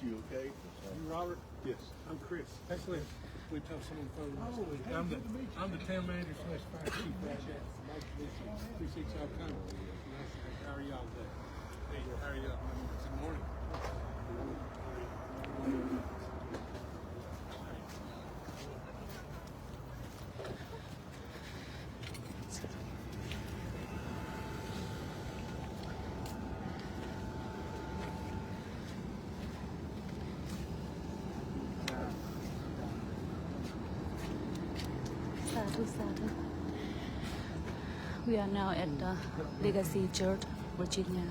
you, okay? You Robert? Yes. I'm Chris. Actually, we told someone phone last week. I'm the town manager slash fire chief right there. Nice to meet you. Appreciate y'all coming. How are y'all today? Hey, how are y'all? Good morning. Sadhu. We are now at the Legacy Church, Virginia.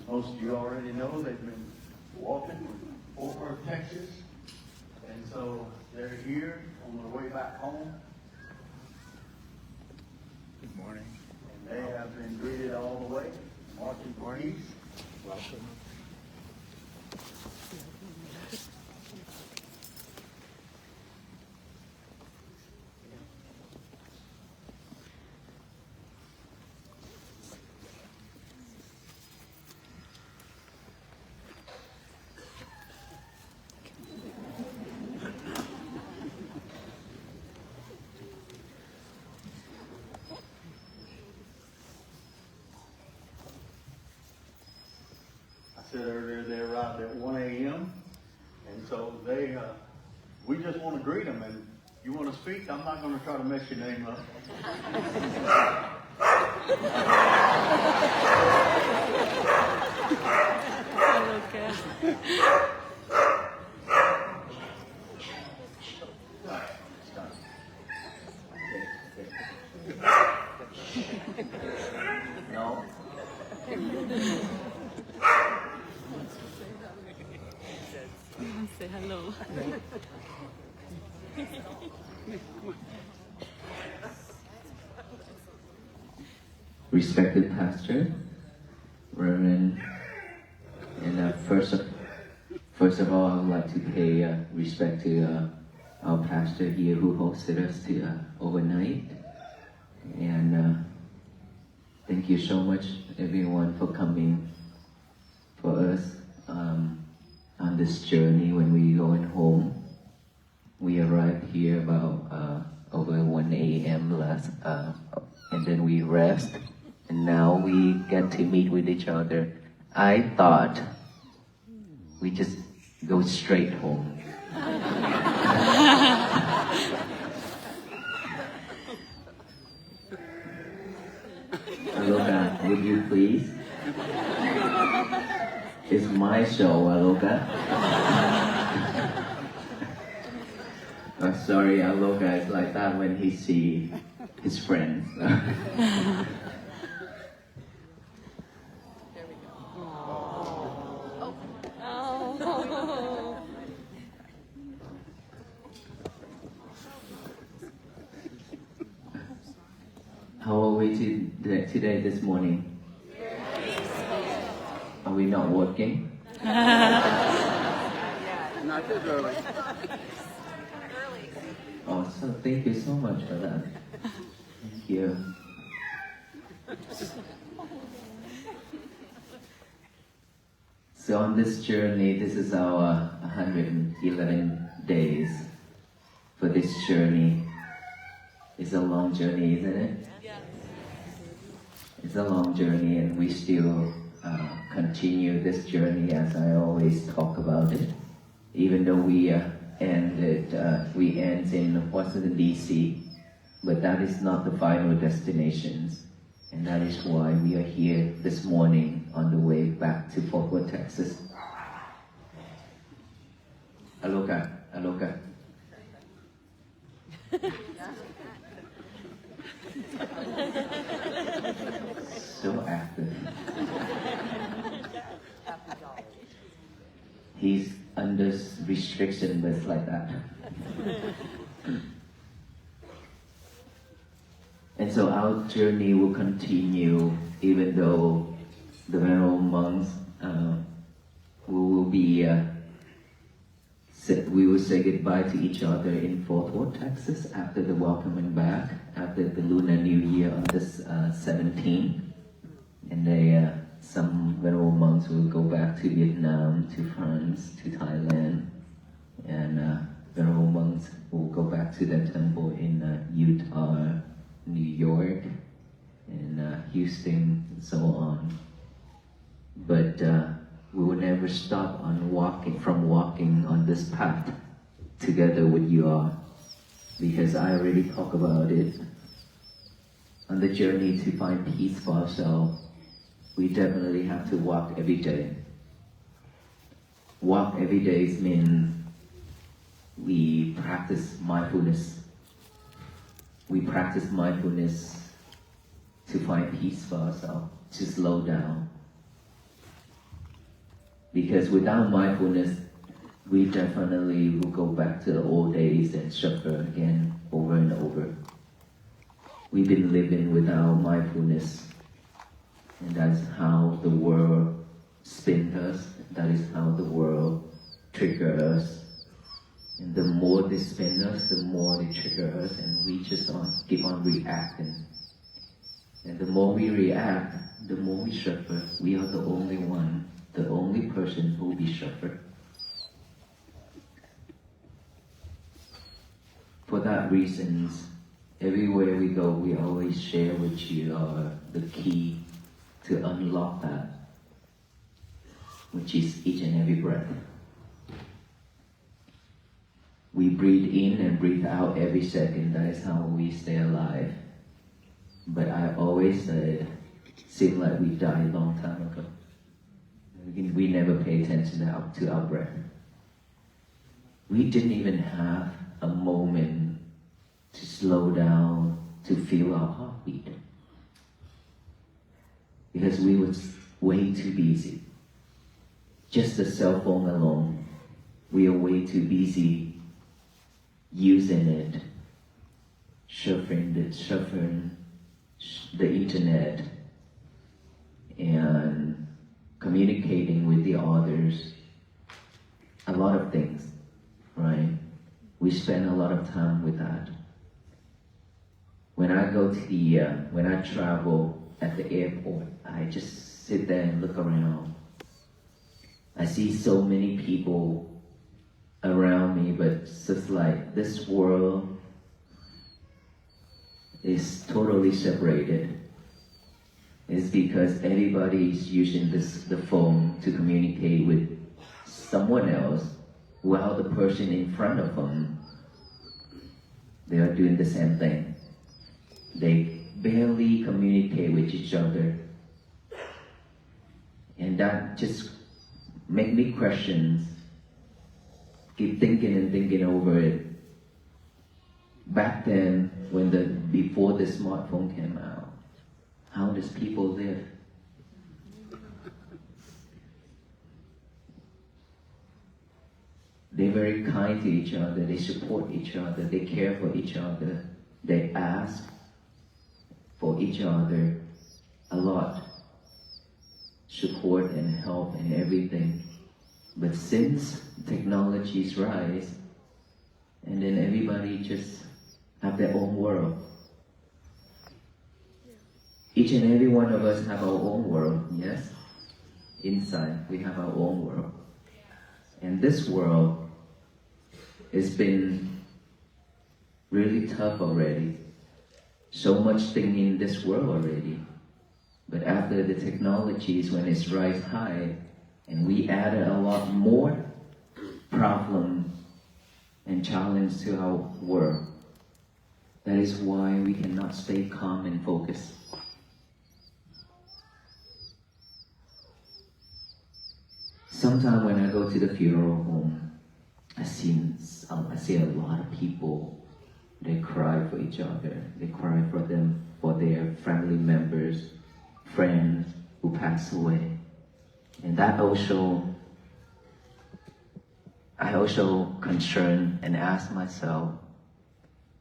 Most of you already know they've been walking from Fort Worth, Texas, and so they're here on their way back home. Good morning. And they have been greeted all the way, marching for peace. Welcome. I said earlier they arrived at 1 a.m. and so we just want to greet them. And you want to speak? I'm not going to try to mess your name up. No. Say hello. Respected Pastor, Reverend, and first of all, I would like to pay respect to our pastor here who hosted us to overnight, and thank you so much, everyone, for coming for us on this journey. When we going home, we arrived here about over 1 a.m. last, and then we rest. And now we get to meet with each other. I thought we just go straight home. Aloka, would you please? It's my show, Aloka. Sorry, Aloka is like that when he sees his friends. How are we today this morning? Are we not working? Not this early. Oh, so thank you so much for that. Thank you. So on this journey, this is our 111 days for this journey. It's a long journey, isn't it? Yes. It's a long journey, and we still continue this journey, as I always talk about it. Even though we end in Washington, D.C., but that is not the final destinations. And that is why we are here this morning on the way back to Fort Worth, Texas. Aloka, Aloka. So active. He's under restriction, but it's like that. And so our journey will continue, even though the venerable monks we will say goodbye to each other in Fort Worth, Texas, after the welcoming back, after the Lunar New Year on this 17th. And some venerable monks will go back to Vietnam, to France, to Thailand, and venerable monks will go back to their temple in Utah, New York, and Houston, and so on. But we will never stop from walking on this path together with you all, because I already talked about it. On the journey to find peace for ourselves, we definitely have to walk every day. Walk every day means we practice mindfulness. We practice mindfulness to find peace for ourselves, to slow down. Because without mindfulness, we definitely will go back to the old days and suffer again over and over. We've been living without mindfulness, and that's how the world spins us. That is how the world triggers us. And the more they spin us, the more they trigger us, and we just keep on reacting. And the more we react, the more we suffer. We are the only one, the only person who will be suffered. For that reason, everywhere we go, we always share with you the key to unlock that, which is each and every breath. We breathe in and breathe out every second. That is how we stay alive. But I always said, seems like we died a long time ago. We never pay attention to our breath. We didn't even have a moment to slow down, to feel our heartbeat. Because we were way too busy. Just the cell phone alone, we are way too busy using it, surfing the internet, and communicating with the others. A lot of things, right? We spend a lot of time with that. When I travel at the airport, I just sit there and look around. I see so many people around me, but it's just like this world is totally separated. It's because everybody is using the phone to communicate with someone else, while the person in front of them, they are doing the same thing. They barely communicate with each other. And that just make me question, keep thinking and thinking over it. Back then, before the smartphone came out, how does people live? They're very kind to each other, they support each other, they care for each other, they ask for each other a lot, support and help and everything. But since technologies rise, and then everybody just have their own world. Each and every one of us have our own world, yes? Inside, we have our own world. And this world has been really tough already. So much thing in this world already. But after the technologies, when it's rise high, and we added a lot more problem and challenge to our world. That is why we cannot stay calm and focused. Sometimes when I go to the funeral home, I see a lot of people, they cry for each other. They cry for them for their family members, friends who passed away. And that I also concern and ask myself,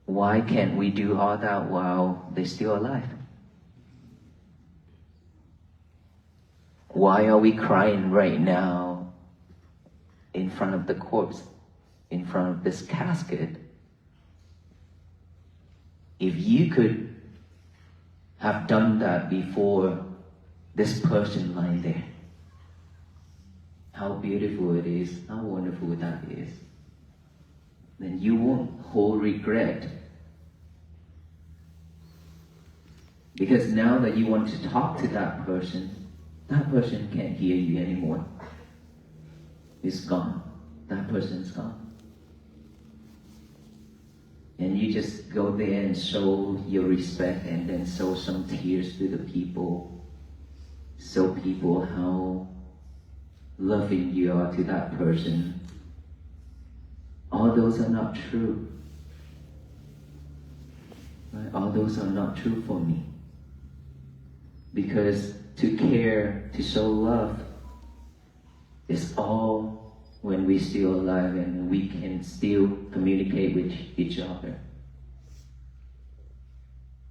why can't we do all that while they're still alive? Why are we crying right now in front of the corpse, in front of this casket? If you could have done that before this person lying there, how beautiful it is, how wonderful that is, then you won't hold regret. Because now that you want to talk to that person can't hear you anymore. It's gone. That person's gone. And you just go there and show your respect and then show some tears to the people. Show people how loving you are to that person. All those are not true. Right? All those are not true for me. Because to care, to show love, is all when we're still alive and we can still communicate with each other.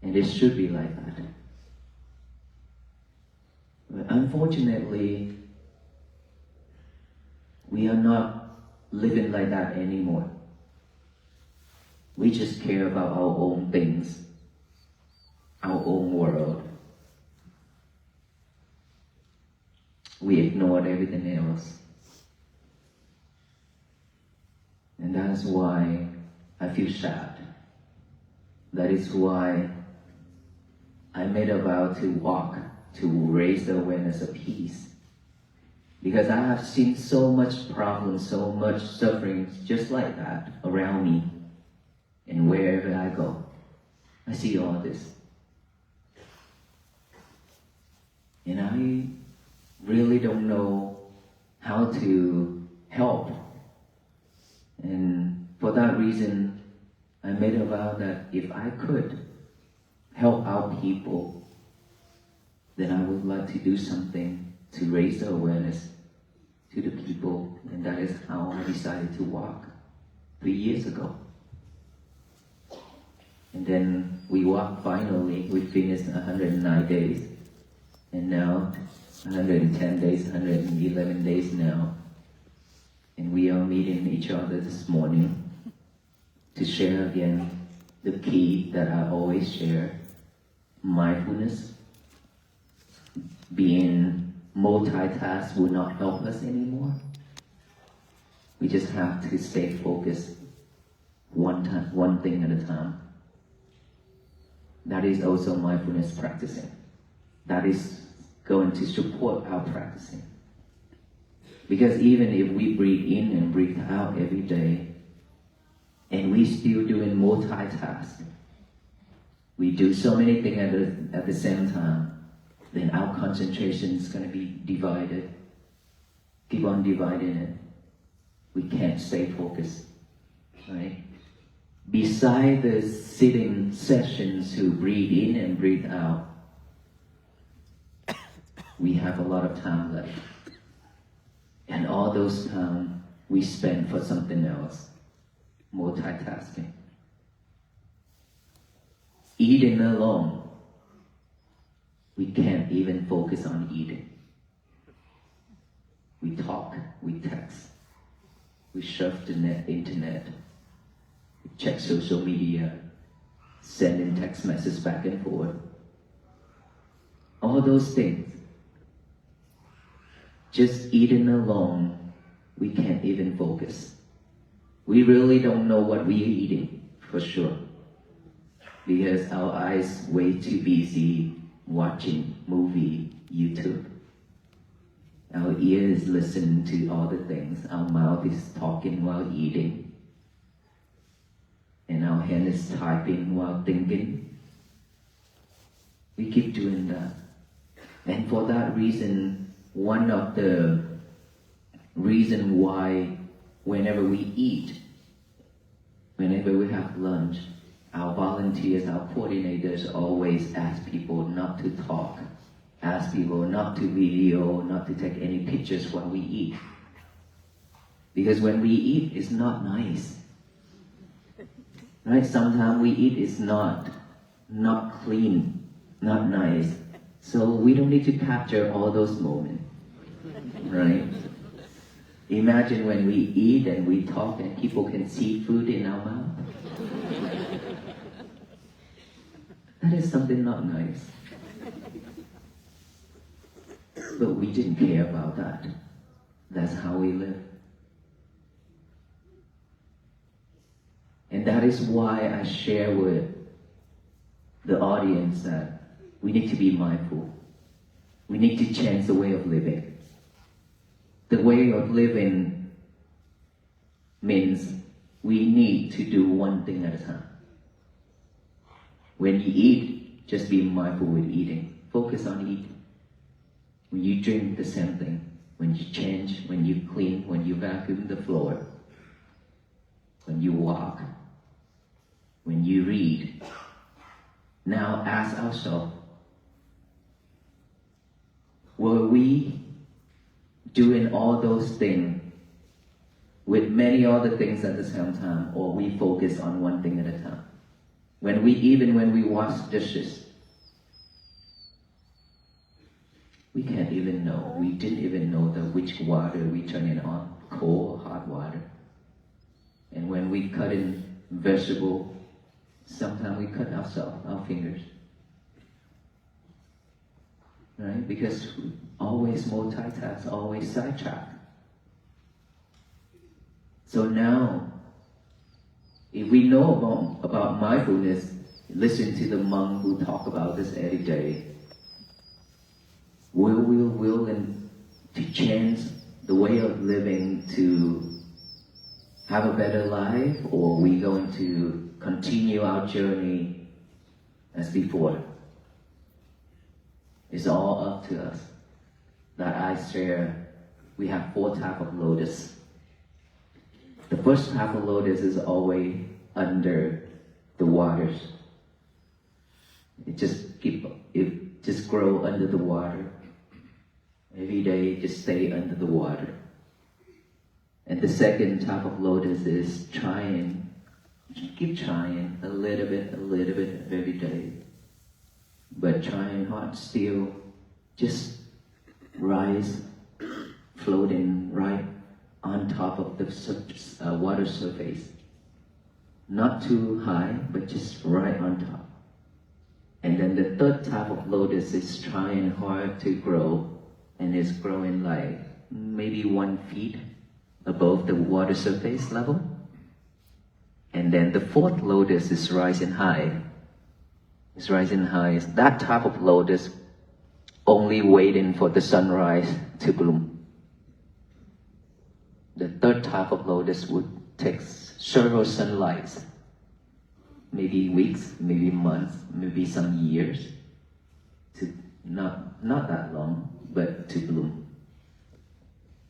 And it should be like that. But unfortunately, we are not living like that anymore. We just care about our own things, our own world. We ignored everything else. And that's why I feel sad. That is why I made a vow to walk, to raise the awareness of peace. Because I have seen so much problems, so much suffering just like that around me. And wherever I go, I see all this. And I really don't know how to help. And for that reason, I made a vow that if I could help out people, then I would like to do something to raise the awareness to the people. And that is how I decided to walk 3 years ago. And then we walked finally. We finished 109 days. And now 110 days, 111 days now. And we are meeting each other this morning to share again the key that I always share. Mindfulness. Being multitask will not help us anymore. We just have to stay focused one thing at a time. That is also mindfulness practicing. That is going to support our practicing. Because even if we breathe in and breathe out every day, and we still doing multitask, we do so many things at the same time, then our concentration is going to be divided. Keep on dividing it. We can't stay focused, right? Beside the sitting sessions to breathe in and breathe out, we have a lot of time left. And all those time we spend for something else, multitasking. Eating alone, we can't even focus on eating. We talk, we text, we surf the internet, we check social media, sending text messages back and forth. All those things. Just eating alone, we can't even focus. We really don't know what we're eating, for sure. Because our eyes way too busy watching movie, YouTube. Our ears listen to all the things. Our mouth is talking while eating. And our hand is typing while thinking. We keep doing that. And for that reason, one of the reason why whenever we eat, whenever we have lunch, our volunteers, our coordinators always ask people not to talk, ask people not to video, not to take any pictures when we eat. Because when we eat, it's not nice. Right? Sometimes we eat is not clean, not nice. So we don't need to capture all those moments. Right? Imagine when we eat and we talk and people can see food in our mouth. That is something not nice. But we didn't care about that. That's how we live. And that is why I share with the audience that we need to be mindful. We need to change the way of living. The way of living means we need to do one thing at a time. When you eat, just be mindful with eating. Focus on eating. When you drink, the same thing. When you change, when you clean, when you vacuum the floor, when you walk, when you read. Now ask ourselves, were we doing all those things with many other things at the same time, or we focus on one thing at a time? When we wash dishes, we can't even know. We didn't even know which water we turn it on, cold or hot water. And when we cut in vegetable, sometimes we cut ourselves, our fingers. Right? Because we always multitask, always sidetrack. So now, if we know about mindfulness, listen to the monk who talk about this every day. Will we willing to change the way of living to have a better life, or are we going to continue our journey as before? It's all up to us. That I share, we have 4 types of lotus. The first type of lotus is always under the waters. It just grow under the water. Every day, just stay under the water. And the second type of lotus is keep trying a little bit every day. But trying hard still, just rise, floating right on top of the water surface. Not too high, but just right on top. And then the third type of lotus is trying hard to grow, and it's growing like maybe 1 feet above the water surface level. And then the fourth lotus is rising high. It's rising high. That type of lotus only waiting for the sunrise to bloom. The third type of lotus would take several sunlights, maybe weeks, maybe months, maybe some years, to not that long, but to bloom.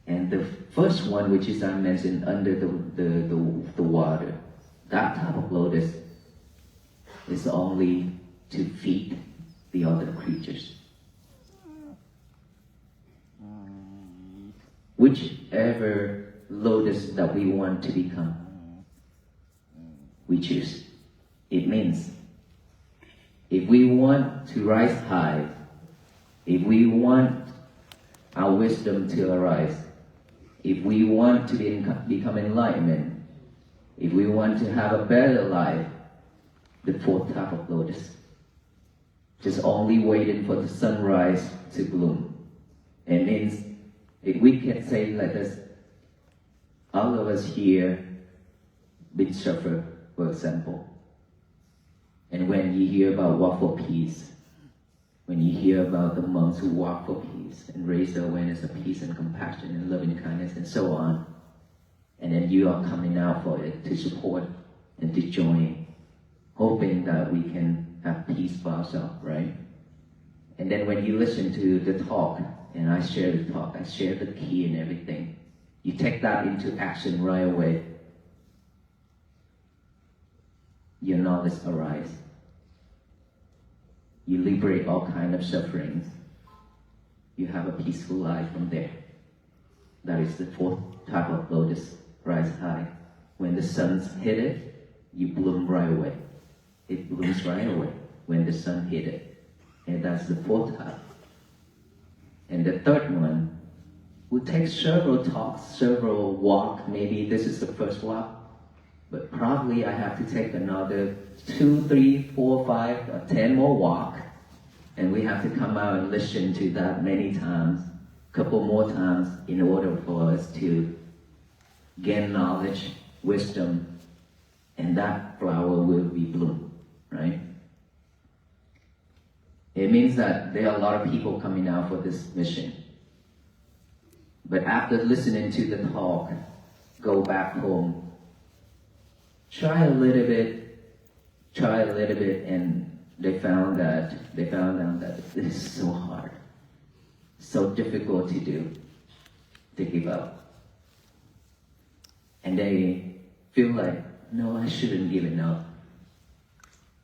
And the first one, which is I mentioned under the water, that type of lotus is only to feed the other creatures. Whichever lotus that we want to become, we choose. It means if we want to rise high, if we want our wisdom to arise, if we want to become enlightenment, if we want to have a better life, the fourth type of lotus, just only waiting for the sunrise to bloom. It means, if we can say like this, all of us here been suffer, for example. And when you hear about walk for peace, when you hear about the monks who walk for peace and raise the awareness of peace and compassion and loving kindness and so on, and then you are coming out for it to support and to join, hoping that we can have peace for ourselves, right? And then when you listen to the talk, and I share the talk, I share the key and everything, you take that into action right away. your knowledge arises. You liberate all kind of sufferings. You have a peaceful life from there. That is the fourth type of lotus, rise high. When the sun hit it, you bloom right away. It blooms right away when the sun hit it. And that's the fourth type. And the third one will take several talks, several walks. Maybe this is the first walk, but probably I have to take another 2, 3, 4, 5, or 10 more walk. And we have to come out and listen to that many times, couple more times, in order for us to gain knowledge, wisdom, and that flower will be bloom, right? It means that there are a lot of people coming out for this mission. But after listening to the talk, go back home, try a little bit, and they found out that this is so hard, so difficult to do, to give up. And they feel like, no, I shouldn't give it up.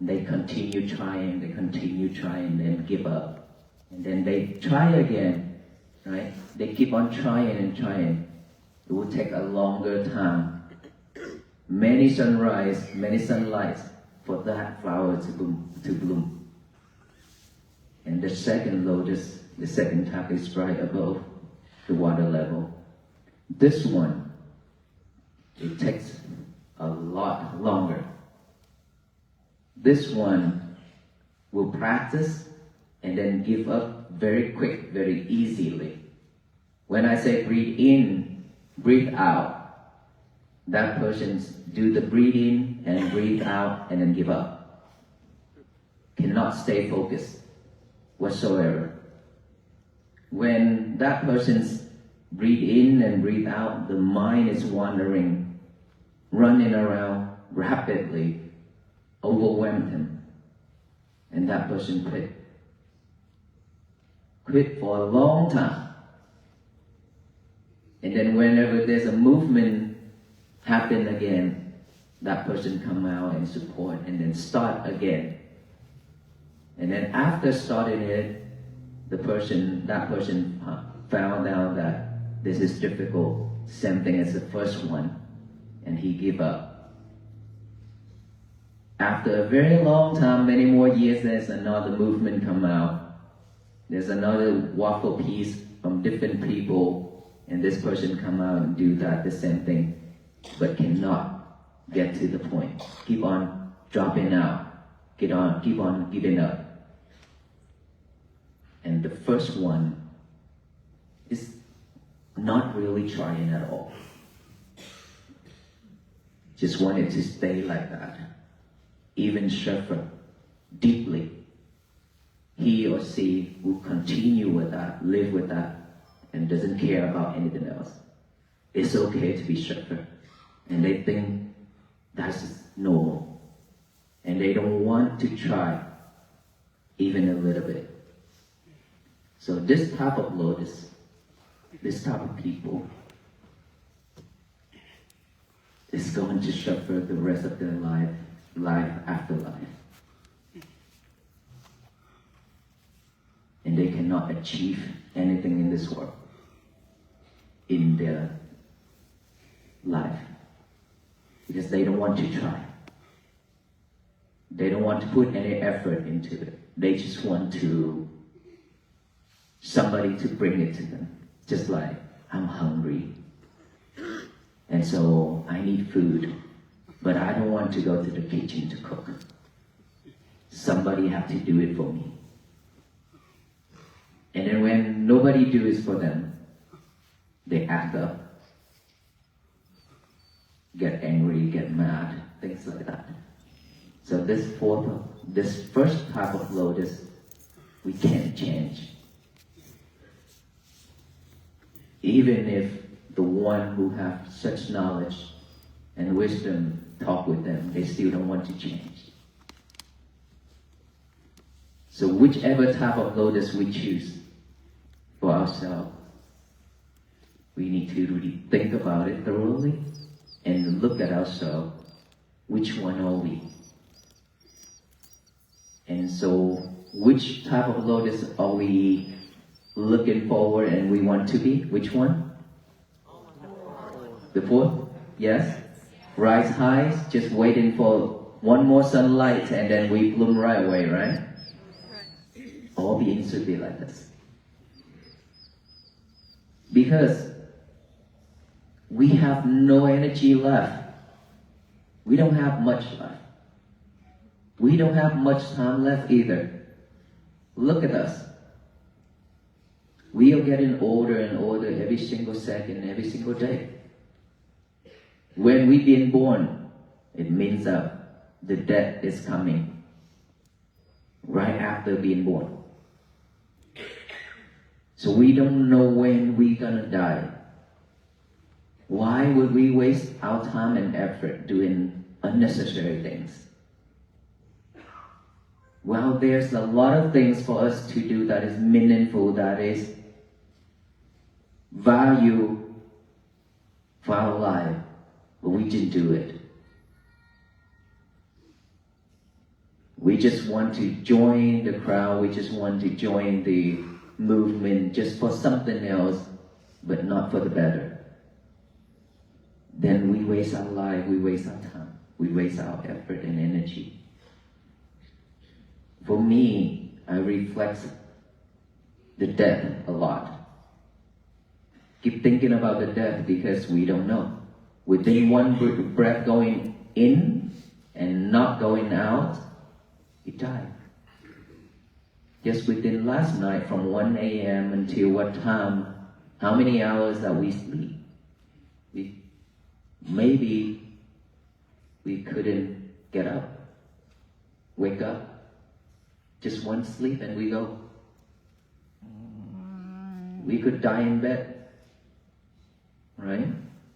They continue trying, then give up. And then they try again, right? They keep on trying and trying. It will take a longer time. Many sunrise, many sunlights for that flower to bloom. And the second lotus, the second type, is right above the water level. This one, it takes a lot longer. This one will practice and then give up very quick, very easily. When I say breathe in, breathe out, that person do the breathe in and breathe out and then give up. Cannot stay focused whatsoever. When that person's breathe in and breathe out, the mind is wandering, running around rapidly, overwhelm him, and that person quit for a long time. And then whenever there's a movement happen again, that person come out and support and then start again. And then after starting it, that person found out that this is difficult, same thing as the first one, and he gave up. After a very long time, many more years, there's another movement come out. There's another waffle piece from different people, and this person come out and do that, the same thing, but cannot get to the point. Keep on dropping out. Keep on giving up. And the first one is not really trying at all. Just wanted to stay like that. Even suffer deeply. He or she will continue with that, live with that, and doesn't care about anything else. It's okay to be suffer. And they think that's normal. And they don't want to try even a little bit. So this type of lotus, this type of people is going to suffer the rest of their life after life. And they cannot achieve anything in this world, in their life, because they don't want to try. They don't want to put any effort into it. They just want somebody to bring it to them. Just like, I'm hungry, and so I need food, but I don't want to go to the kitchen to cook. Somebody have to do it for me. And then when nobody do it for them, they act up, get angry, get mad, things like that. So this first type of lotus, we can't change. Even if the one who have such knowledge and wisdom talk with them, they still don't want to change. So whichever type of lotus we choose for ourselves, we need to really think about it thoroughly and look at ourselves. Which one are we? And so, which type of lotus are we looking forward and we want to be? Which one? The fourth? Yes? Rise high, just waiting for one more sunlight and then we bloom right away, right? All beings should be like this. Because we have no energy left. We don't have much left. We don't have much time left either. Look at us. We are getting older and older every single second, every single day. When we've been born, it means that the death is coming right after being born. So we don't know when we're gonna die. Why would we waste our time and effort doing unnecessary things? Well, there's a lot of things for us to do that is meaningful, that is value for our life, but we didn't do it. We just want to join the crowd, we just want to join the movement just for something else, but not for the better. Then we waste our life, we waste our time, we waste our effort and energy. For me, I reflect the death a lot. Keep thinking about the death because we don't know. Within one breath going in and not going out, we die. Just within last night from 1 a.m. until what time, how many hours that we sleep? Maybe we couldn't get up, wake up. Just one sleep and we go. We could die in bed, right?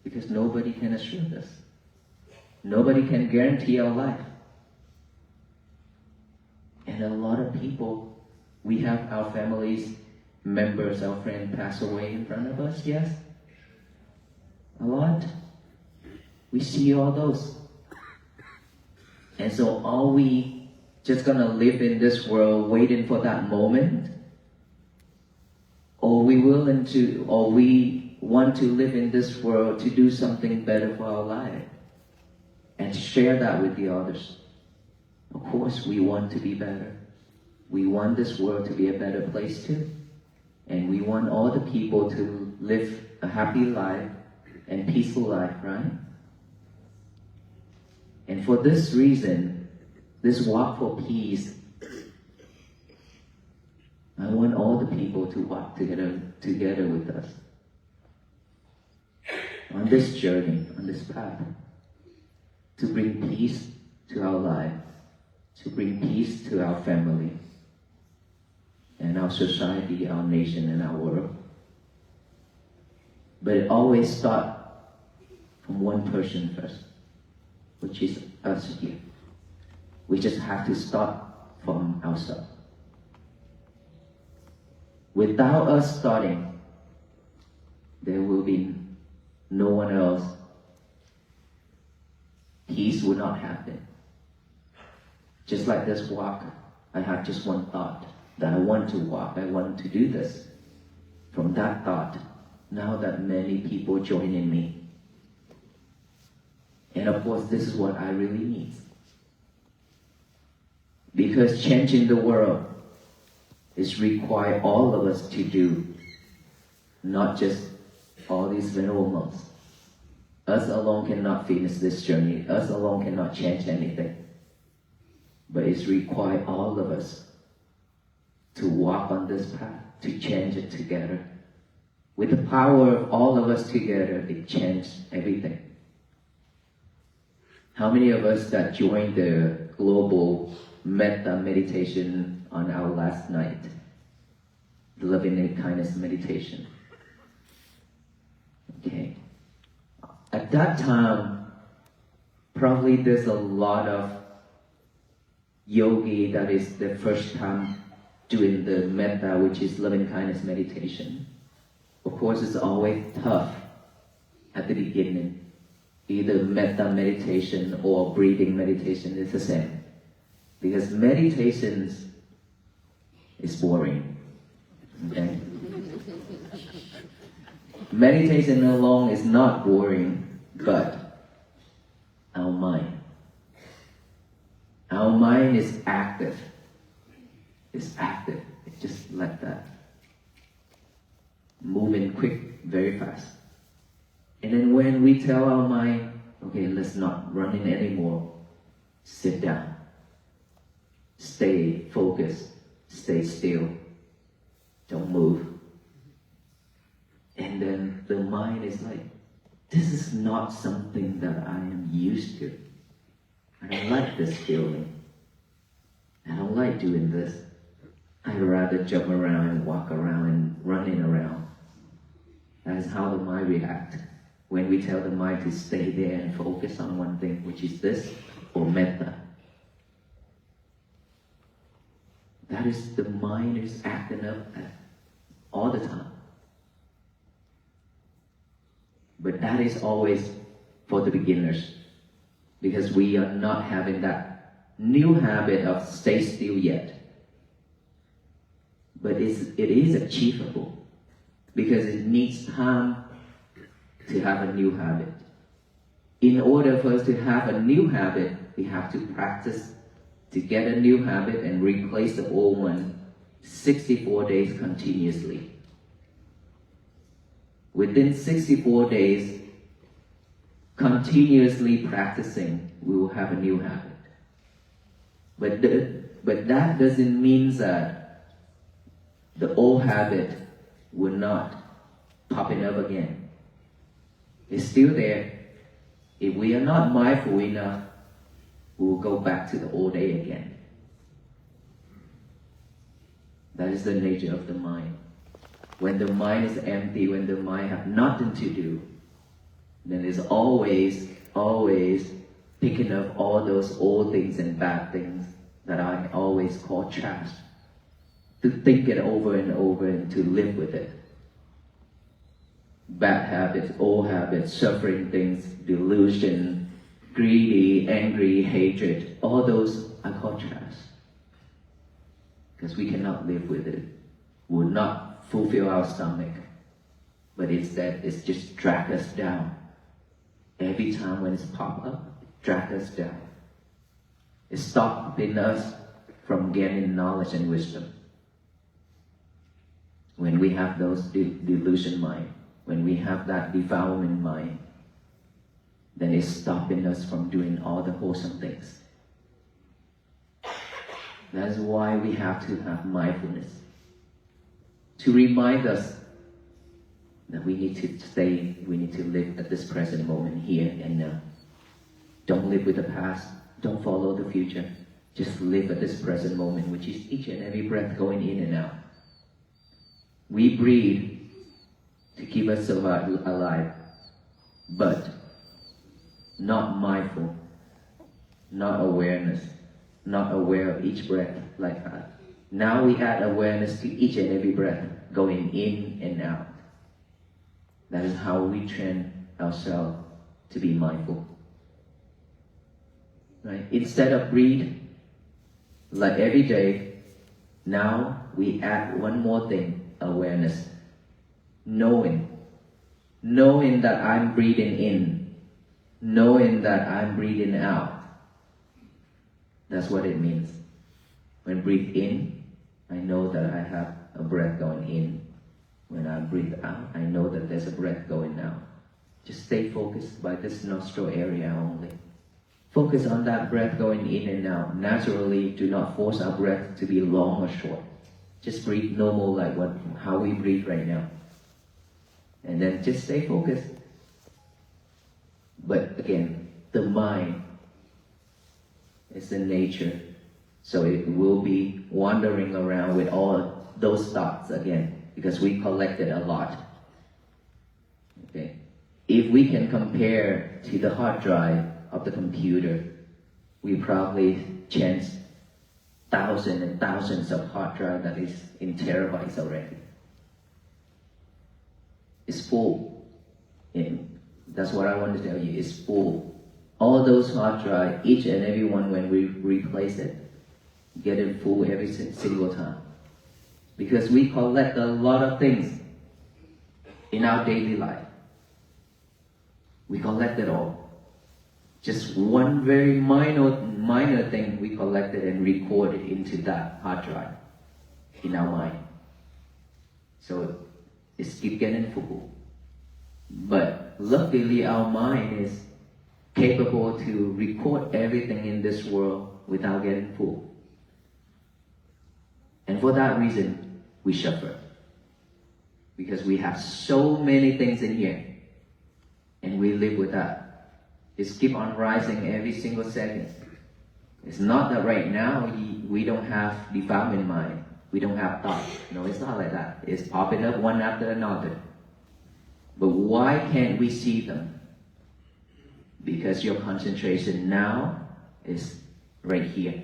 Because nobody can assure us. Nobody can guarantee our life. And a lot of people, we have our families, members, our friends pass away in front of us, yes? A lot. We see all those. And so are we just gonna live in this world waiting for that moment? Or we want to live in this world to do something better for our life and to share that with the others? Of course, we want to be better. We want this world to be a better place too. And we want all the people to live a happy life and peaceful life, right? And for this reason, this walk for peace, I want all the people to walk together with us on this journey, on this path, to bring peace to our life, to bring peace to our family, and our society, our nation, and our world. But it always starts from one person first, which is us here. We just have to start from ourselves. Without us starting, there will be no one else. Peace will not happen. Just like this walk, I have just one thought, that I want to walk, I want to do this. From that thought, now that many people joining me. And of course, this is what I really need. Because changing the world is require all of us to do, not just all these venerable monks. Us alone cannot finish this journey. Us alone cannot change anything. But it's require all of us to walk on this path, to change it together. With the power of all of us together, it changed everything. How many of us that joined the global metta meditation on our last night? The loving and kindness meditation. Okay. At that time, probably there's a lot of yogi that is the first time doing the metta, which is loving kindness meditation. Of course, it's always tough at the beginning. Either metta meditation or breathing meditation is the same. Because meditations is boring. Okay? Meditation alone is not boring, but our mind. Our mind is active. It's active. It's just like that. Moving quick, very fast. And then when we tell our mind, okay, let's not run in anymore, sit down. Stay focused. Stay still. Don't move. And then the mind is like, this is not something that I am used to. I don't like this feeling. I don't like doing this. I'd rather jump around and walk around and running around. That is how the mind reacts when we tell the mind to stay there and focus on one thing, which is this, or metta. That is, the mind is acting up all the time. But that is always for the beginners, because we are not having that new habit of stay still yet. But it is achievable, because it needs time to have a new habit. In order for us to have a new habit, we have to practice to get a new habit and replace the old one 64 days continuously. Within 64 days, continuously practicing, we will have a new habit. But that doesn't mean that the old habit will not popping up again. It's still there. If we are not mindful enough, we will go back to the old day again. That is the nature of the mind. When the mind is empty, when the mind has nothing to do, then it's always picking up all those old things and bad things that I always call trash. To think it over and over and to live with it. Bad habits, old habits, suffering things, delusion, greedy, angry, hatred, all those I call trash. Because we cannot live with it. Will not fulfill our stomach. But instead, it's just drag us down. Every time when it's pop up, drag us down. It's stopping us from gaining knowledge and wisdom. When we have those delusion mind, when we have that defilement mind, then it's stopping us from doing all the wholesome things. That's why we have to have mindfulness. To remind us that we need to live at this present moment, here and now. Don't live with the past, don't follow the future. Just live at this present moment, which is each and every breath going in and out. We breathe to keep us alive, but not mindful, not awareness, not aware of each breath like that. Now we add awareness to each and every breath going in and out. That is how we train ourselves to be mindful. Right? Instead of breathe, like every day, now we add one more thing. Awareness. Knowing that I'm breathing in, knowing that I'm breathing out. That's what it means. When I breathe in, I know that I have a breath going in. When I breathe out, I know that there's a breath going out. Just stay focused by this nostril area only. Focus on that breath going in and out. Naturally, do not force our breath to be long or short. Just breathe normal like how we breathe right now. And then just stay focused. But again, the mind is the nature. So it will be wandering around with all those thoughts again, because we collected a lot. Okay. If we can compare to the hard drive of the computer, we probably changed thousands and thousands of hard drive that is in terabytes already. It's full. And that's what I want to tell you, it's full. All those hard drive, each and every one, when we replace it, getting full every single time. Because we collect a lot of things in our daily life. We collect it all. Just one very minor thing we collected and recorded into that hard drive in our mind. So it's keep getting full. But luckily our mind is capable to record everything in this world without getting full. And for that reason, we suffer. Because we have so many things in here. And we live with that. It's keep on rising every single second. It's not that right now we don't have defilement mind. We don't have thought. No, it's not like that. It's popping up one after another. But why can't we see them? Because your concentration now is right here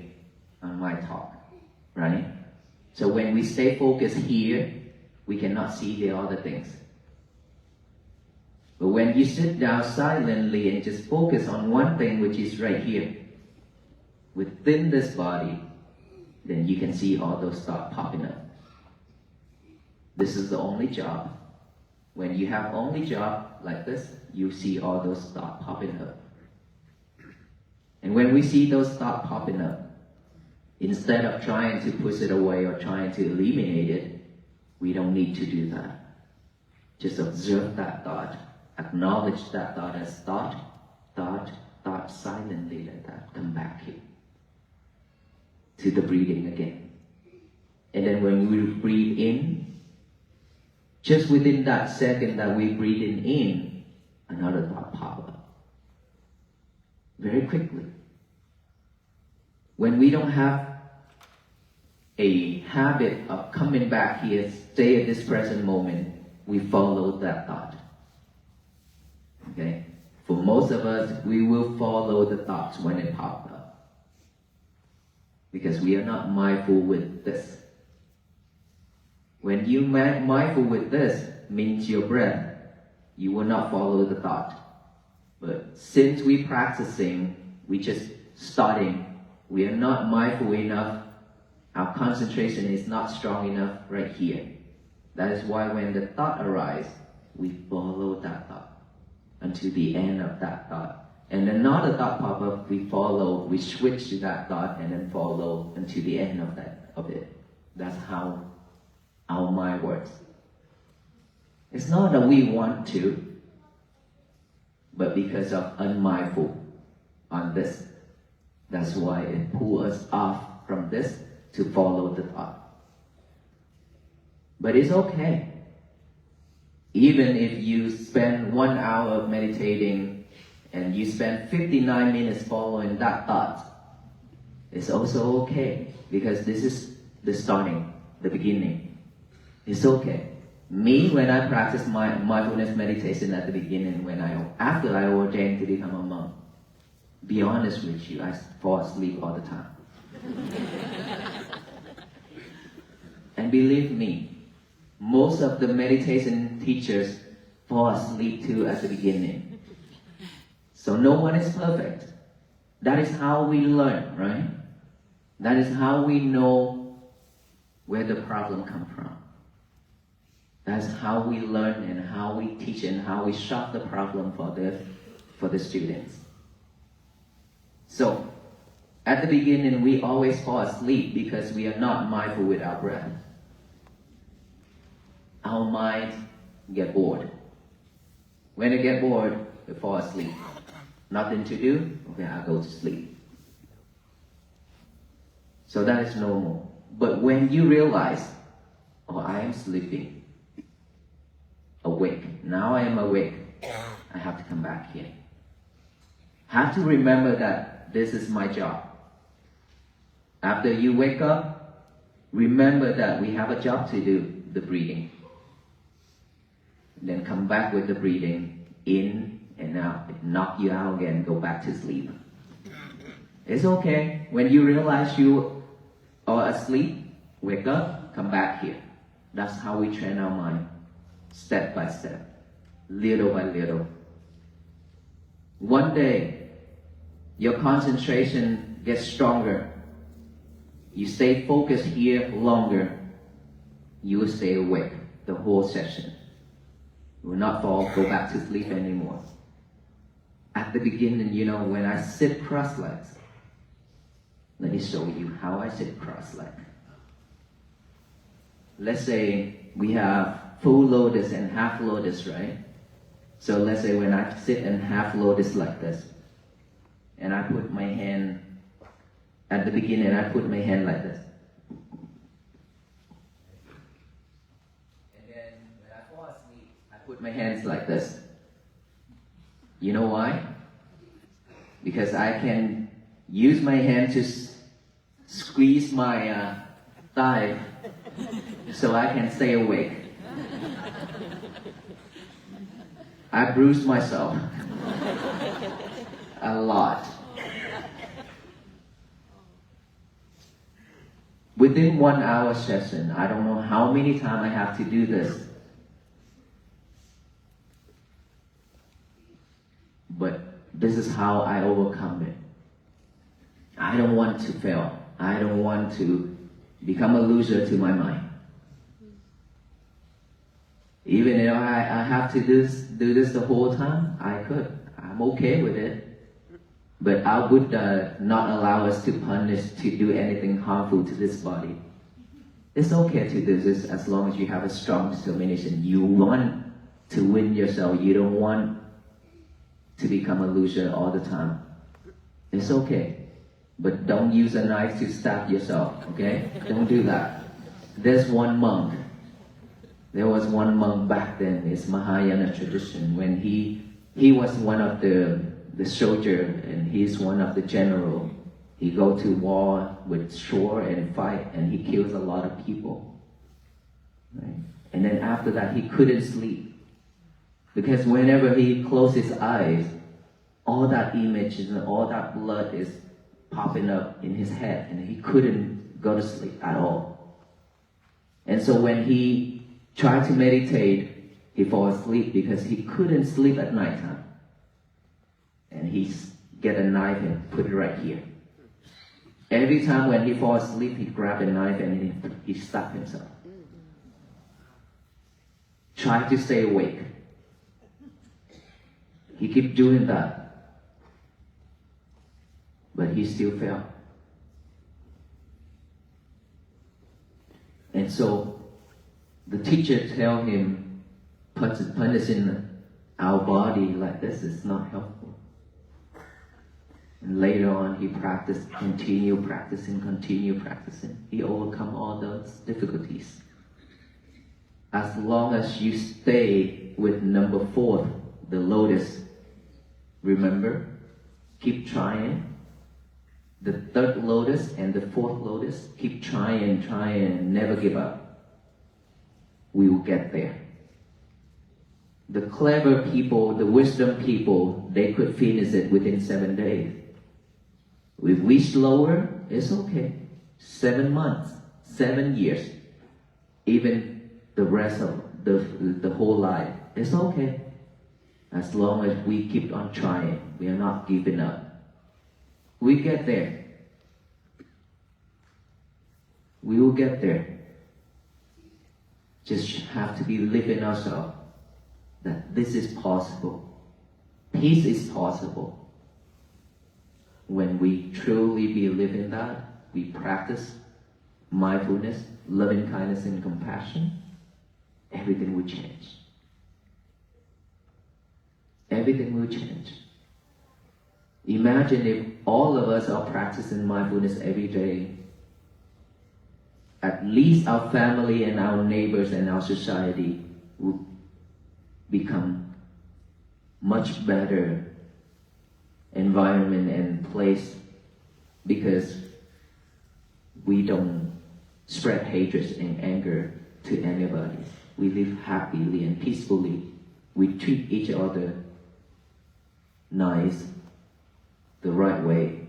on my talk, right? So when we stay focused here, we cannot see the other things. But when you sit down silently and just focus on one thing which is right here, within this body, then you can see all those thoughts popping up. This is the only job. When you have only job like this, you see all those thoughts popping up. And when we see those thoughts popping up, instead of trying to push it away or trying to eliminate it, we don't need to do that. Just observe that thought. Acknowledge that thought as thought, silently like that. Come back here to the breathing again. And then when we breathe in, just within that second that we breathe in, another thought pop up. Very quickly. When we don't have a habit of coming back here, stay at this present moment, we follow that thought. Okay? For most of us, we will follow the thoughts when it pops up. Because we are not mindful with this. When you're mindful with this, means your breath, you will not follow the thought. But since we're practicing, we just starting, we are not mindful enough, our concentration is not strong enough right here. That is why when the thought arises, we follow that thought until the end of that thought. And another thought pop up, we switch to that thought and then follow until the end of it. That's how our mind works. It's not that we want to, but because of unmindful on this. That's why it pulls us off from this to follow the thought. But it's okay. Even if you spend 1 hour of meditating and you spend 59 minutes following that thought, it's also okay, because this is the starting, the beginning. It's okay. Me, when I practice my mindfulness meditation at the beginning, after I ordained to become a monk, be honest with you, I fall asleep all the time. And believe me, most of the meditation teachers fall asleep too at the beginning. So no one is perfect. That is how we learn, right? That is how we know where the problem comes from. That's how we learn and how we teach and how we solve the problem for the students. So, at the beginning, we always fall asleep because we are not mindful with our breath. Our mind get bored. When it get bored, we fall asleep. Nothing to do, okay, I go to sleep. So that is normal. But when you realize, oh, I am sleeping, awake. Now I am awake. I have to come back here. Have to remember that this is my job. After you wake up, remember that we have a job to do, the breathing. Then come back with the breathing, in and out. Knock you out again, go back to sleep. It's okay. When you realize you are asleep, wake up, come back here. That's how we train our mind. Step by step, little by little. One day, your concentration gets stronger. You stay focused here longer, you will stay awake the whole session. You will not go back to sleep anymore. At the beginning, when I sit cross-legs, let me show you how I sit cross-legs. Let's say we have full lotus and half lotus, right? So let's say when I sit in half lotus like this, and I put my hand, at the beginning I put my hand like this. And then when I fall asleep, I put my hands like this. You know why? Because I can use my hand to squeeze my thigh so I can stay awake. I bruised myself a lot. Within 1 hour session, I don't know how many times I have to do this. But this is how I overcome it. I don't want to fail. I don't want to become a loser to my mind. Even if I have to do this the whole time, I could. I'm okay with it. But our Buddha not allow us to punish, to do anything harmful to this body. It's okay to do this as long as you have a strong determination. You want to win yourself. You don't want to become a loser all the time. It's okay. But don't use a knife to stab yourself, okay? Don't do that. There's one monk. There was one monk back then, it's Mahayana tradition, when he was one of the soldier and he's one of the general. He go to war with sword and fight and he kills a lot of people. Right? And then after that he couldn't sleep. Because whenever he closed his eyes, all that images and all that blood is popping up in his head and he couldn't go to sleep at all. And so when he tried to meditate, he fall asleep because he couldn't sleep at nighttime. And he get a knife and put it right here. Every time when he fall asleep, he grab a knife and he stab himself. Try to stay awake. He keep doing that. But he still failed. And so the teacher tell him, punishing our body like this is not helpful. And later on, he practiced, continue practicing. He overcome all those difficulties. As long as you stay with number 4, the lotus, remember, keep trying. The 3rd lotus and the 4th lotus, keep trying, never give up. We will get there. The clever people, the wisdom people, they could finish it within 7 days. If we slower, it's okay. 7 months, 7 years, even the rest of the whole life, it's okay. As long as we keep on trying, we are not giving up. We get there. We will get there. Just have to believe in ourselves that this is possible. Peace is possible. When we truly believe in that, we practice mindfulness, loving kindness and compassion, everything will change. Everything will change. Imagine if all of us are practicing mindfulness every day. At least our family and our neighbors and our society will become much better environment and place because we don't spread hatred and anger to anybody. We live happily and peacefully. We treat each other nice, the right way.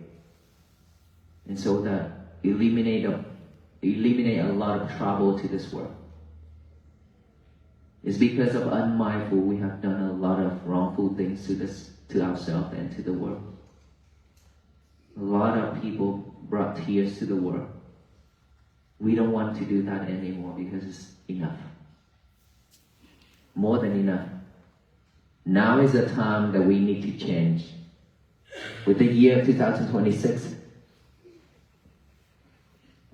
And so that eliminate a lot of trouble to this world. It's because of unmindful we have done a lot of wrongful things to ourselves and to the world. A lot of people brought tears to the world. We don't want to do that anymore because it's enough. More than enough. Now is the time that we need to change. With the year 2026,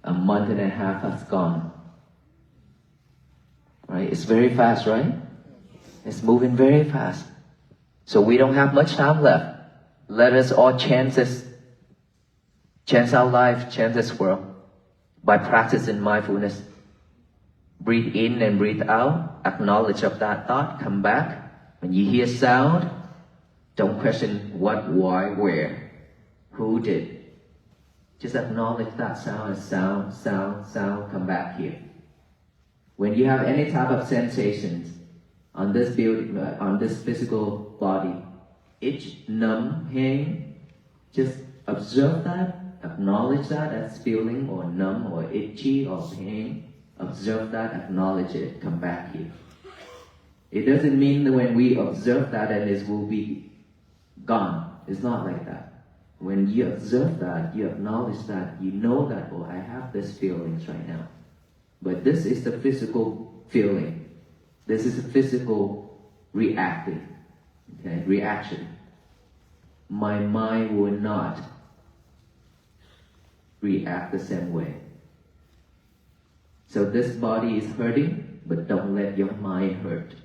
a month and a half has gone. Right? It's very fast, right? It's moving very fast. So we don't have much time left. Let us all change our life, change this world by practicing mindfulness. Breathe in and breathe out. Acknowledge of that thought. Come back. When you hear sound, don't question what, why, where, who did. Just acknowledge that sound as sound, sound, sound. Come back here. When you have any type of sensations on this physical body, itch, numb, pain, just observe that, acknowledge that as feeling or numb or itchy or pain. Observe that, acknowledge it, come back here. It doesn't mean that when we observe that and it will be gone. It's not like that. When you observe that, you acknowledge that, you know that, oh, I have these feelings right now. But this is the physical feeling. This is the physical reaction. My mind will not react the same way. So this body is hurting, but don't let your mind hurt.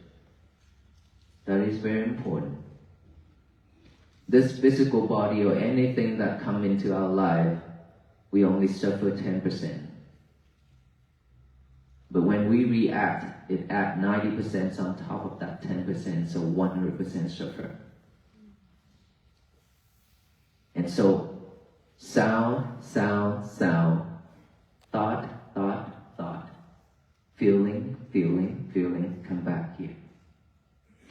That is very important. This physical body or anything that comes into our life, we only suffer 10%. But when we react, it adds 90% on top of that 10%, so 100% suffer. And so, sound, sound, sound, thought, thought, thought, feeling, feeling, feeling, come back here.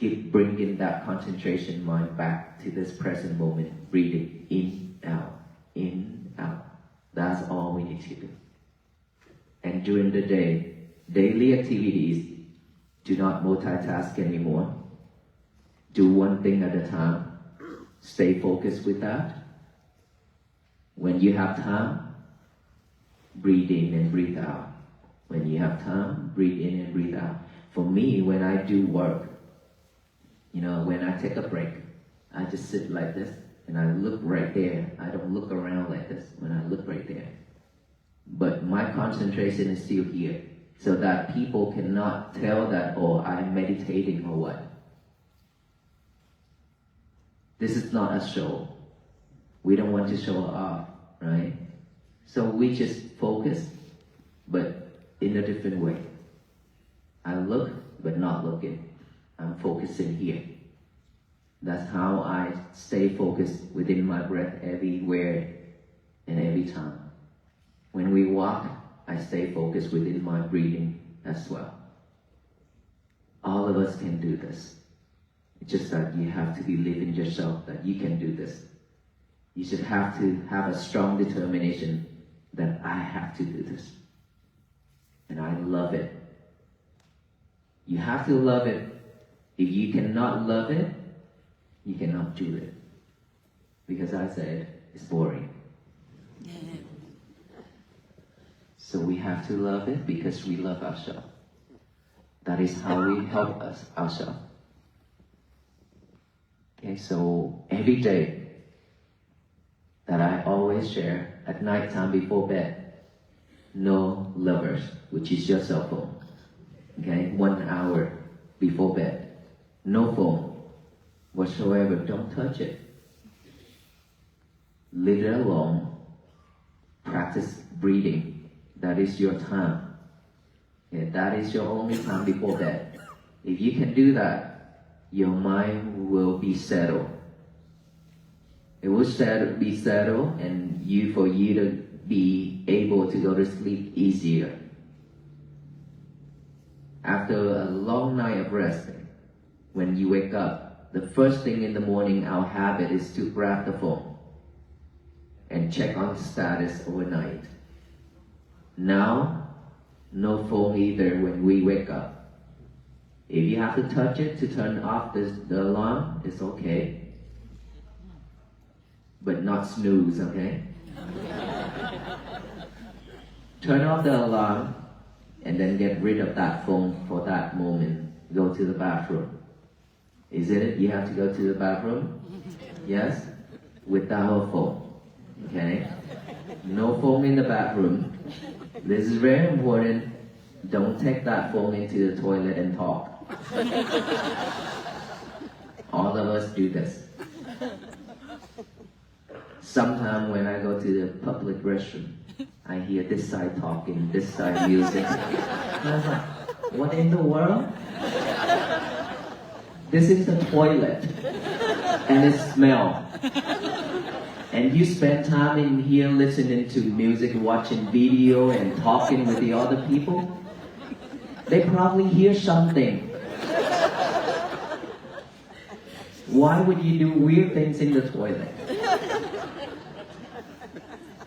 Keep bringing that concentration mind back to this present moment. Breathing in, out, in, out. That's all we need to do. And during the day, daily activities, do not multitask anymore. Do one thing at a time. Stay focused with that. When you have time, breathe in and breathe out. When you have time, breathe in and breathe out. For me, when I do work, when I take a break, I just sit like this and I look right there. I don't look around like this when I look right there. But my concentration is still here, so that people cannot tell that, oh, I'm meditating or what. This is not a show. We don't want to show off, right? So we just focus, but in a different way. I look, but not looking. I'm focusing here. That's how I stay focused within my breath everywhere and every time. When we walk, I stay focused within my breathing as well. All of us can do this. It's just that you have to believe in yourself that you can do this. You should have to have a strong determination that I have to do this. And I love it. You have to love it. If you cannot love it, you cannot do it. Because I said, it's boring. So we have to love it because we love ourselves. That is how we help ourselves. Okay, so every day that I always share at night time before bed, no lovers, which is your cell phone. Okay, 1 hour before bed. No phone whatsoever. Don't touch it. Leave it alone. Practice breathing. That is your time. Okay, that is your only time before bed. If you can do that, your mind will be settled. It will be settled, and for you to be able to go to sleep easier. After a long night of resting, when you wake up, the first thing in the morning, our habit is to grab the phone and check on the status overnight. Now, no phone either when we wake up. If you have to touch it to turn off the alarm, it's okay. But not snooze, okay? turn off the alarm, and then get rid of that phone for that moment. Go to the bathroom. Is it? You have to go to the bathroom? Yes? Without a phone. Okay? No phone in the bathroom. This is very important. Don't take that phone into the toilet and talk. All of us do this. Sometimes when I go to the public restroom, I hear this side talking, this side music. And I was like, what in the world? This is the toilet. And it smells. And you spend time in here listening to music, watching video, and talking with the other people. They probably hear something. Why would you do weird things in the toilet?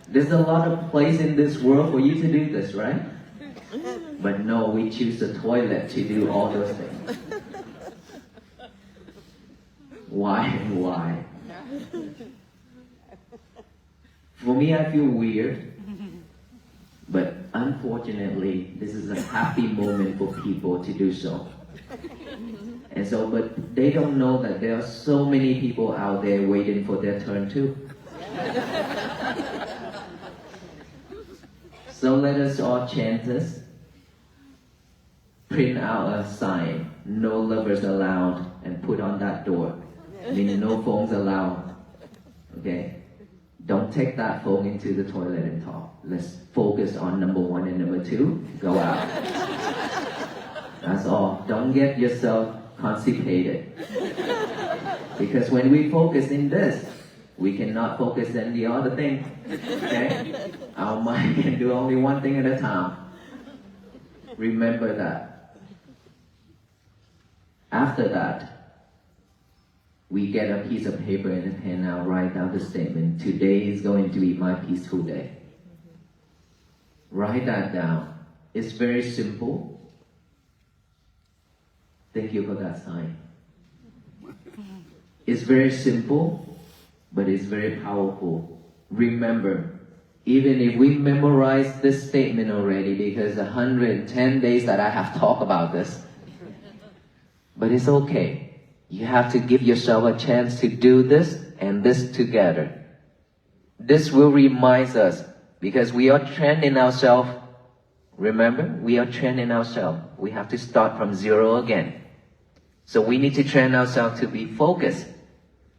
There's a lot of place in this world for you to do this, right? But no, we choose the toilet to do all those things. Why and why? For me, I feel weird. But unfortunately, this is a happy moment for people to do so. And so, but they don't know that there are so many people out there waiting for their turn too. So let us all chant this. Print out a sign, no lovers allowed, and put on that door. Meaning no phones allowed. Okay? Don't take that phone into the toilet and talk. Let's focus on number 1 and number 2. Go out. That's all. Don't get yourself constipated. Because when we focus in this, we cannot focus on the other thing. Okay? Our mind can do only one thing at a time. Remember that. After that, we get a piece of paper and a pen, I'll write down the statement. Today is going to be my peaceful day. Write that down. It's very simple. Thank you for that sign. It's very simple, but it's very powerful. Remember, even if we memorize this statement already, because 110 days that I have talked about this, but it's okay. You have to give yourself a chance to do this and this together. This will remind us, because we are training ourselves. Remember, we are training ourselves. We have to start from 0 again. So we need to train ourselves to be focused.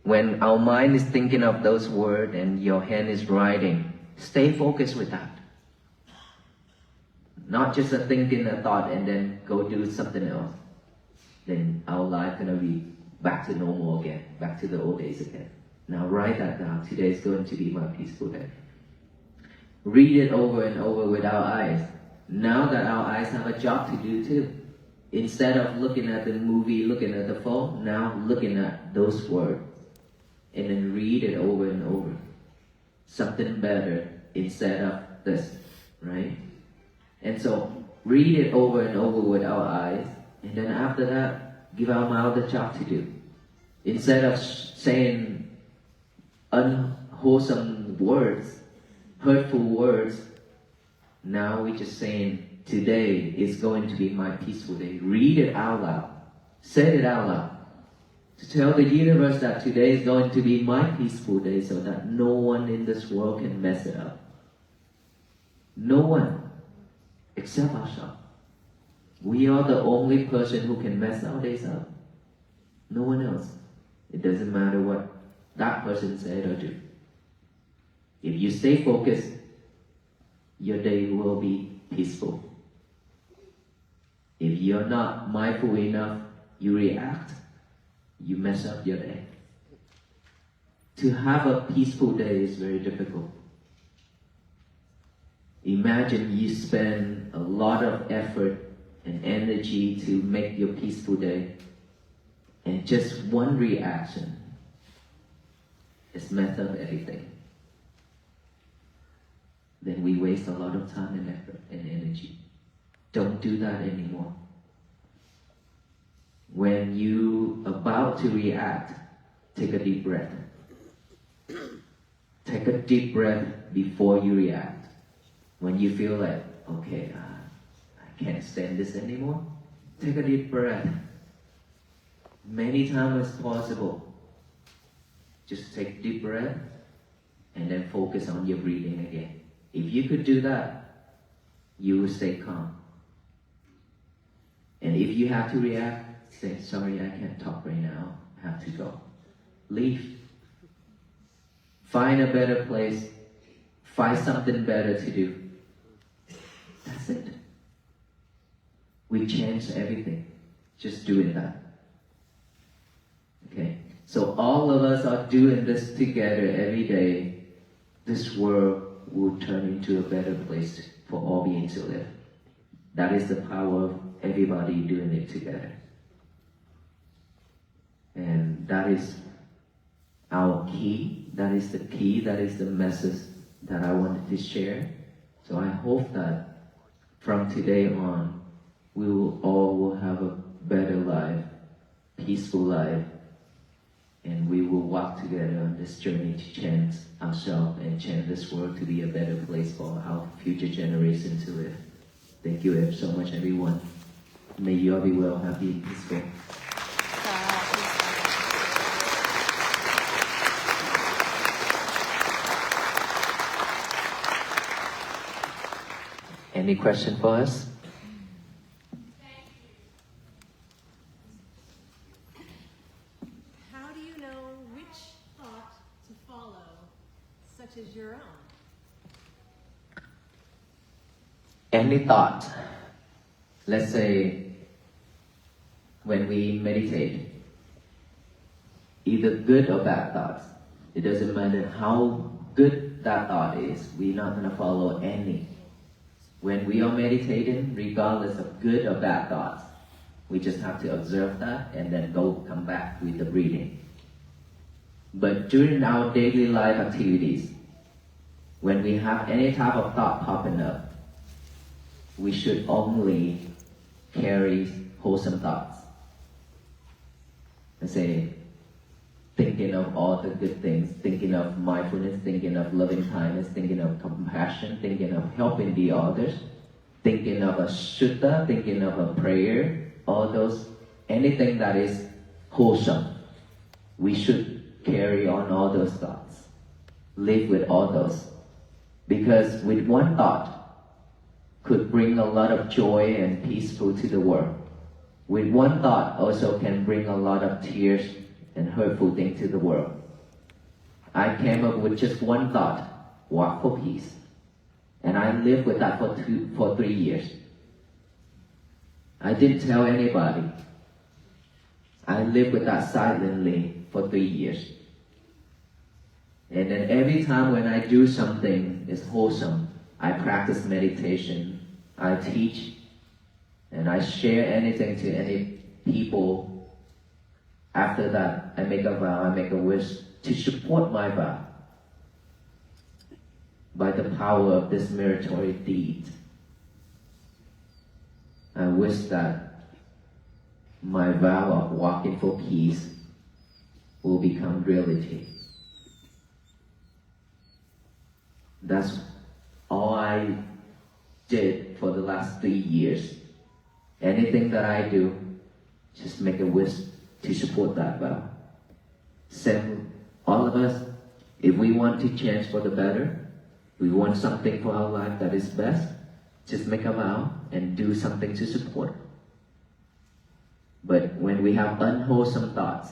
When our mind is thinking of those words and your hand is writing, stay focused with that. Not just a thinking, a thought, and then go do something else. Then our life gonna be back to normal again, back to the old days again. Now write that down. Today is going to be my peaceful day. Read it over and over with our eyes. Now that our eyes have a job to do too. Instead of looking at the movie, looking at the phone, now looking at those words. And then read it over and over. Something better instead of this, right? And so, read it over and over with our eyes. And then after that, give our mouth a job to do. Instead of saying unwholesome words, hurtful words, now we're just saying, today is going to be my peaceful day. Read it out loud. Say it out loud. To tell the universe that today is going to be my peaceful day so that no one in this world can mess it up. No one except ourselves. We are the only person who can mess our days up. No one else. It doesn't matter what that person said or do. If you stay focused, your day will be peaceful. If you're not mindful enough, you react, you mess up your day. To have a peaceful day is very difficult. Imagine you spend a lot of effort and energy to make your peaceful day, and just one reaction is mess up everything. Then we waste a lot of time and effort and energy. Don't do that anymore. When you about to react, take a deep breath. Take a deep breath before you react. When you feel like, okay, I can't stand this anymore, take a deep breath. Many times as possible. Just take a deep breath and then focus on your breathing again. If you could do that, you will stay calm. And if you have to react, say, sorry, I can't talk right now, I have to go. Leave. Find a better place. Find something better to do. That's it. We change everything. Just doing that. Okay? So all of us are doing this together every day. This world will turn into a better place for all beings to live. That is the power of everybody doing it together. And that is our key. That is the key. That is the message that I wanted to share. So I hope that from today on, we will all have a better life, peaceful life, and we will walk together on this journey to change ourselves and change this world to be a better place for our future generations to live. Thank you so much, everyone. May you all be well, happy, and peaceful. Any question for us? How do you know which thought to follow, such as your own? Any thought, let's say when we meditate, either good or bad thoughts, it doesn't matter how good that thought is, we're not going to follow any. When we are meditating, regardless of good or bad thoughts, we just have to observe that and then come back with the breathing. But during our daily life activities, when we have any type of thought popping up, we should only carry wholesome thoughts. Let's say, thinking of all the good things, thinking of mindfulness, thinking of loving kindness, thinking of compassion, thinking of helping the others, thinking of a sutta, thinking of a prayer, all those, anything that is wholesome, we should carry on all those thoughts. Live with all those. Because with one thought, could bring a lot of joy and peaceful to the world. With one thought also can bring a lot of tears and hurtful things to the world. I came up with just one thought, walk for peace. And I lived with that for 3 years. I didn't tell anybody. I lived with that silently for 3 years. And then every time when I do something is wholesome, I practice meditation, I teach, and I share anything to any people. After that, I make a vow, I make a wish to support my vow by the power of this meritorious deed. I wish that my vow of walking for peace will become reality. That's all I did for the last 3 years. Anything that I do, just make a wish to support that vow. Same, all of us, if we want to change for the better, we want something for our life that is best, just make a vow and do something to support. But when we have unwholesome thoughts,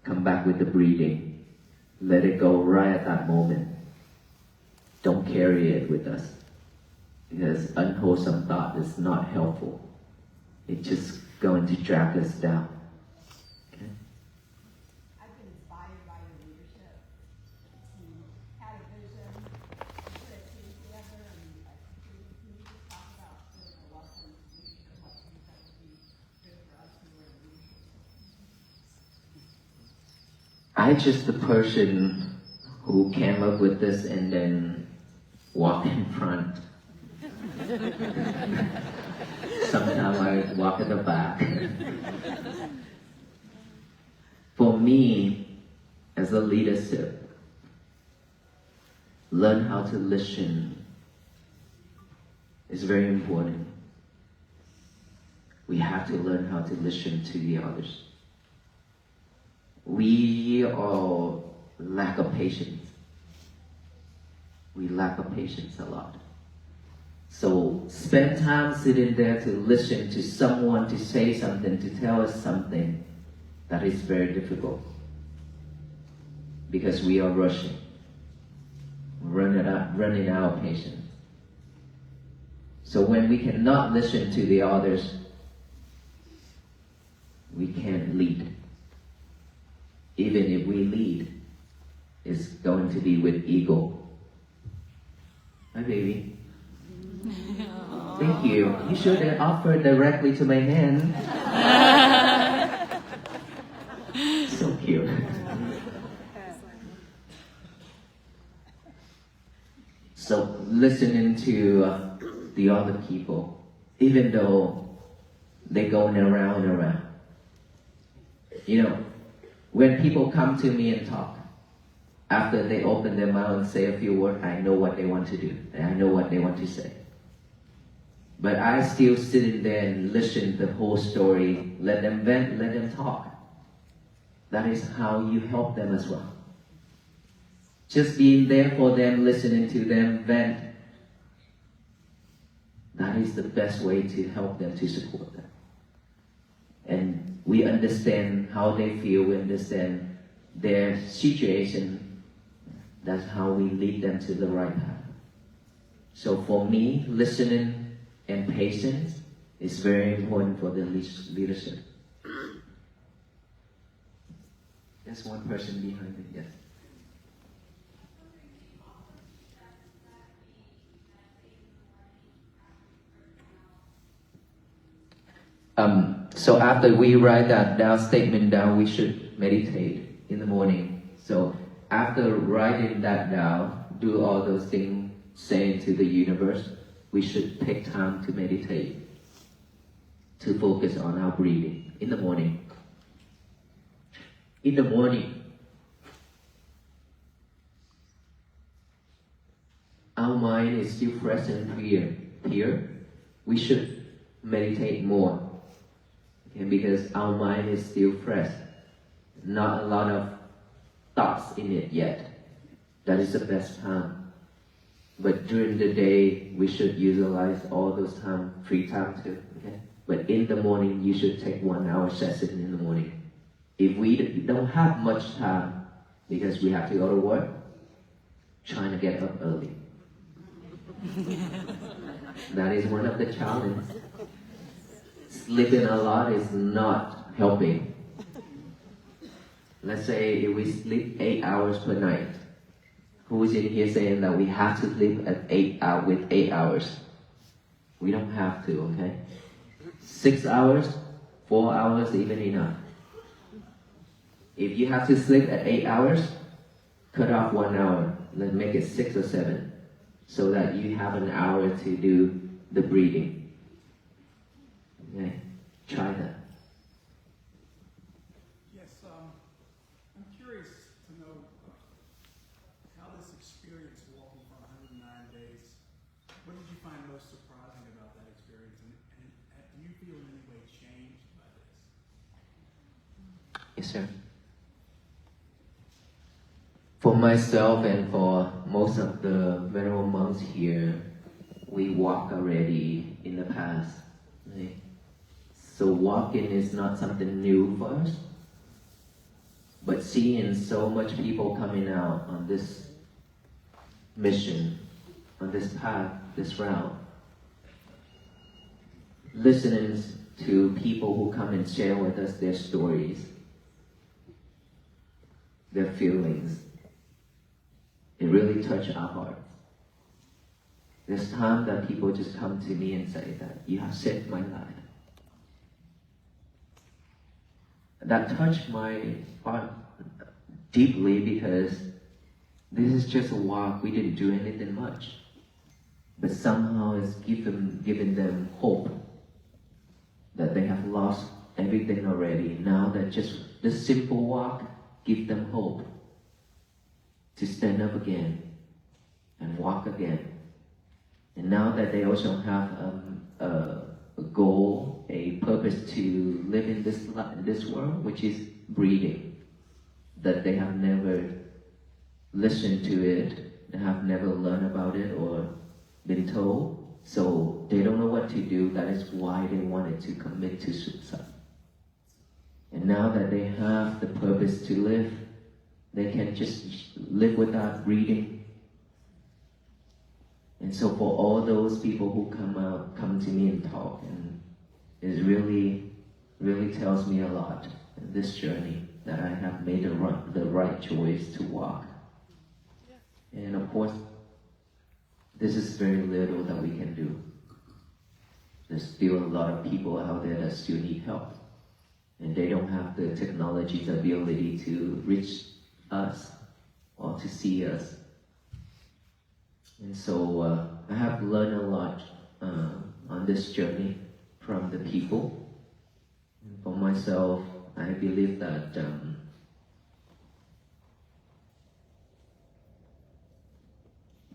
come back with the breathing. Let it go right at that moment. Don't carry it with us. Because unwholesome thought is not helpful. It's just going to drag us down. Okay? I've been inspired by your leadership. You had a vision, put a team together, and can you just talk about sort of the lessons and what you think that would be good for us who are leaders? I'm just the person who came up with this and then walked in front. Sometimes I walk at the back. For me, as a leadership, learn how to listen is very important. We have to learn how to listen to the others. We all lack of patience. We lack of patience a lot. So spend time sitting there to listen to someone, to say something, to tell us something. That is very difficult. Because we are rushing. Running out of patience. So when we cannot listen to the others, we can't lead. Even if we lead, it's going to be with ego. Hi, baby. Thank you. You should have offered directly to my hand. So cute. So listening to the other people, even though they're going around and around. You know, when people come to me and talk, after they open their mouth and say a few words, I know what they want to do, and I know what they want to say. But I still sit in there and listen to the whole story, let them vent, let them talk. That is how you help them as well. Just being there for them, listening to them vent, that is the best way to help them, to support them. And we understand how they feel, we understand their situation. That's how we lead them to the right path. So for me, listening and patience is very important for the leadership. There's one person behind it, yes. So after we write that statement down, we should meditate in the morning. So after writing that down, do all those things, saying to the universe, we should take time to meditate, to focus on our breathing in the morning. In the morning, our mind is still fresh and clear. We should meditate more. Okay, because our mind is still fresh. Not a lot of thoughts in it yet. That is the best time. But during the day, we should utilize all those time, free time too. Okay? But in the morning, you should take 1 hour session in the morning. If we don't have much time, because we have to go to work, trying to get up early. That is one of the challenges. Sleeping a lot is not helping. Let's say if we sleep 8 hours per night, who is in here saying that we have to sleep at 8 hours? We don't have to, okay? 6 hours, 4 hours, even enough. If you have to sleep at 8 hours, cut off 1 hour. Let's make it 6 or 7, so that you have an hour to do the breathing. Okay, try that. Yes, I'm curious to know how this experience walking for 109 days, what did you find most surprising about that experience? And do you feel in any way changed by this? Yes, sir. For myself and for most of the venerable monks here, we walk already in the past. Right? So walking is not something new for us. But seeing so much people coming out on this mission, on this path, this route, listening to people who come and share with us their stories, their feelings, it really touched our hearts. There's time that people just come to me and say that you have saved my life. That touched my heart deeply, because this is just a walk. We didn't do anything much, but somehow it's given them hope that they have lost everything already. Now that just this simple walk gives them hope to stand up again and walk again. And now that they also have a goal, a purpose to live in this world, which is breathing, that they have never listened to it, they have never learned about it or been told, so they don't know what to do. That is why they wanted to commit to suicide. And now that they have the purpose to live, they can just live without breathing. And so for all those people who come to me and talk, and it really tells me a lot in this journey that I have made the right choice to walk. And of course, this is very little that we can do. There's still a lot of people out there that still need help. And they don't have the technology's ability to reach us or to see us. And so I have learned a lot on this journey from the people. And for myself, I believe that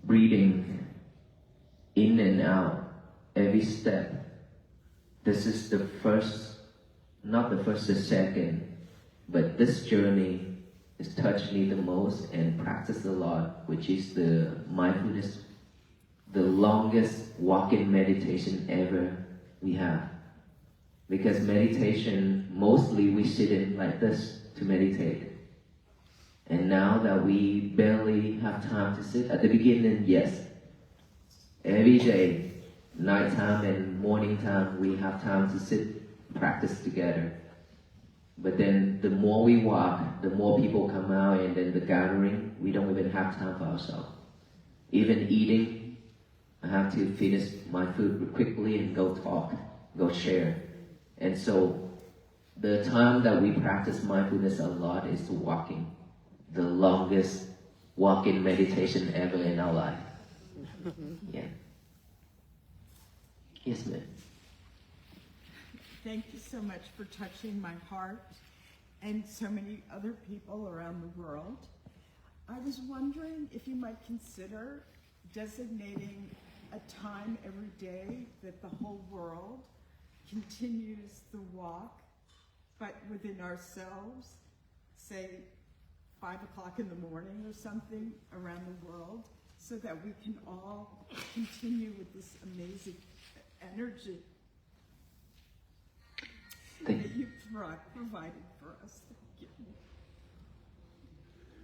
breathing in and out every step, this is the first, not the first, the second, but this journey has touched me the most and practiced a lot, which is the mindfulness, the longest walk-in meditation ever we have. Because meditation, mostly we sit in like this to meditate. And now that we barely have time to sit, at the beginning, yes, every day, nighttime and morning time, we have time to sit, practice together. But then the more we walk, the more people come out, and then the gathering, we don't even have time for ourselves. Even eating, I have to finish my food quickly and go talk, go share. And so the time that we practice mindfulness a lot is the walking, the longest walk-in meditation ever in our life. Yeah. Yes, ma'am. Thank you so much for touching my heart and so many other people around the world. I was wondering if you might consider designating a time every day that the whole world continues the walk, but within ourselves, say 5 o'clock in the morning or something around the world, so that we can all continue with this amazing energy that you've provided for us. Thank you.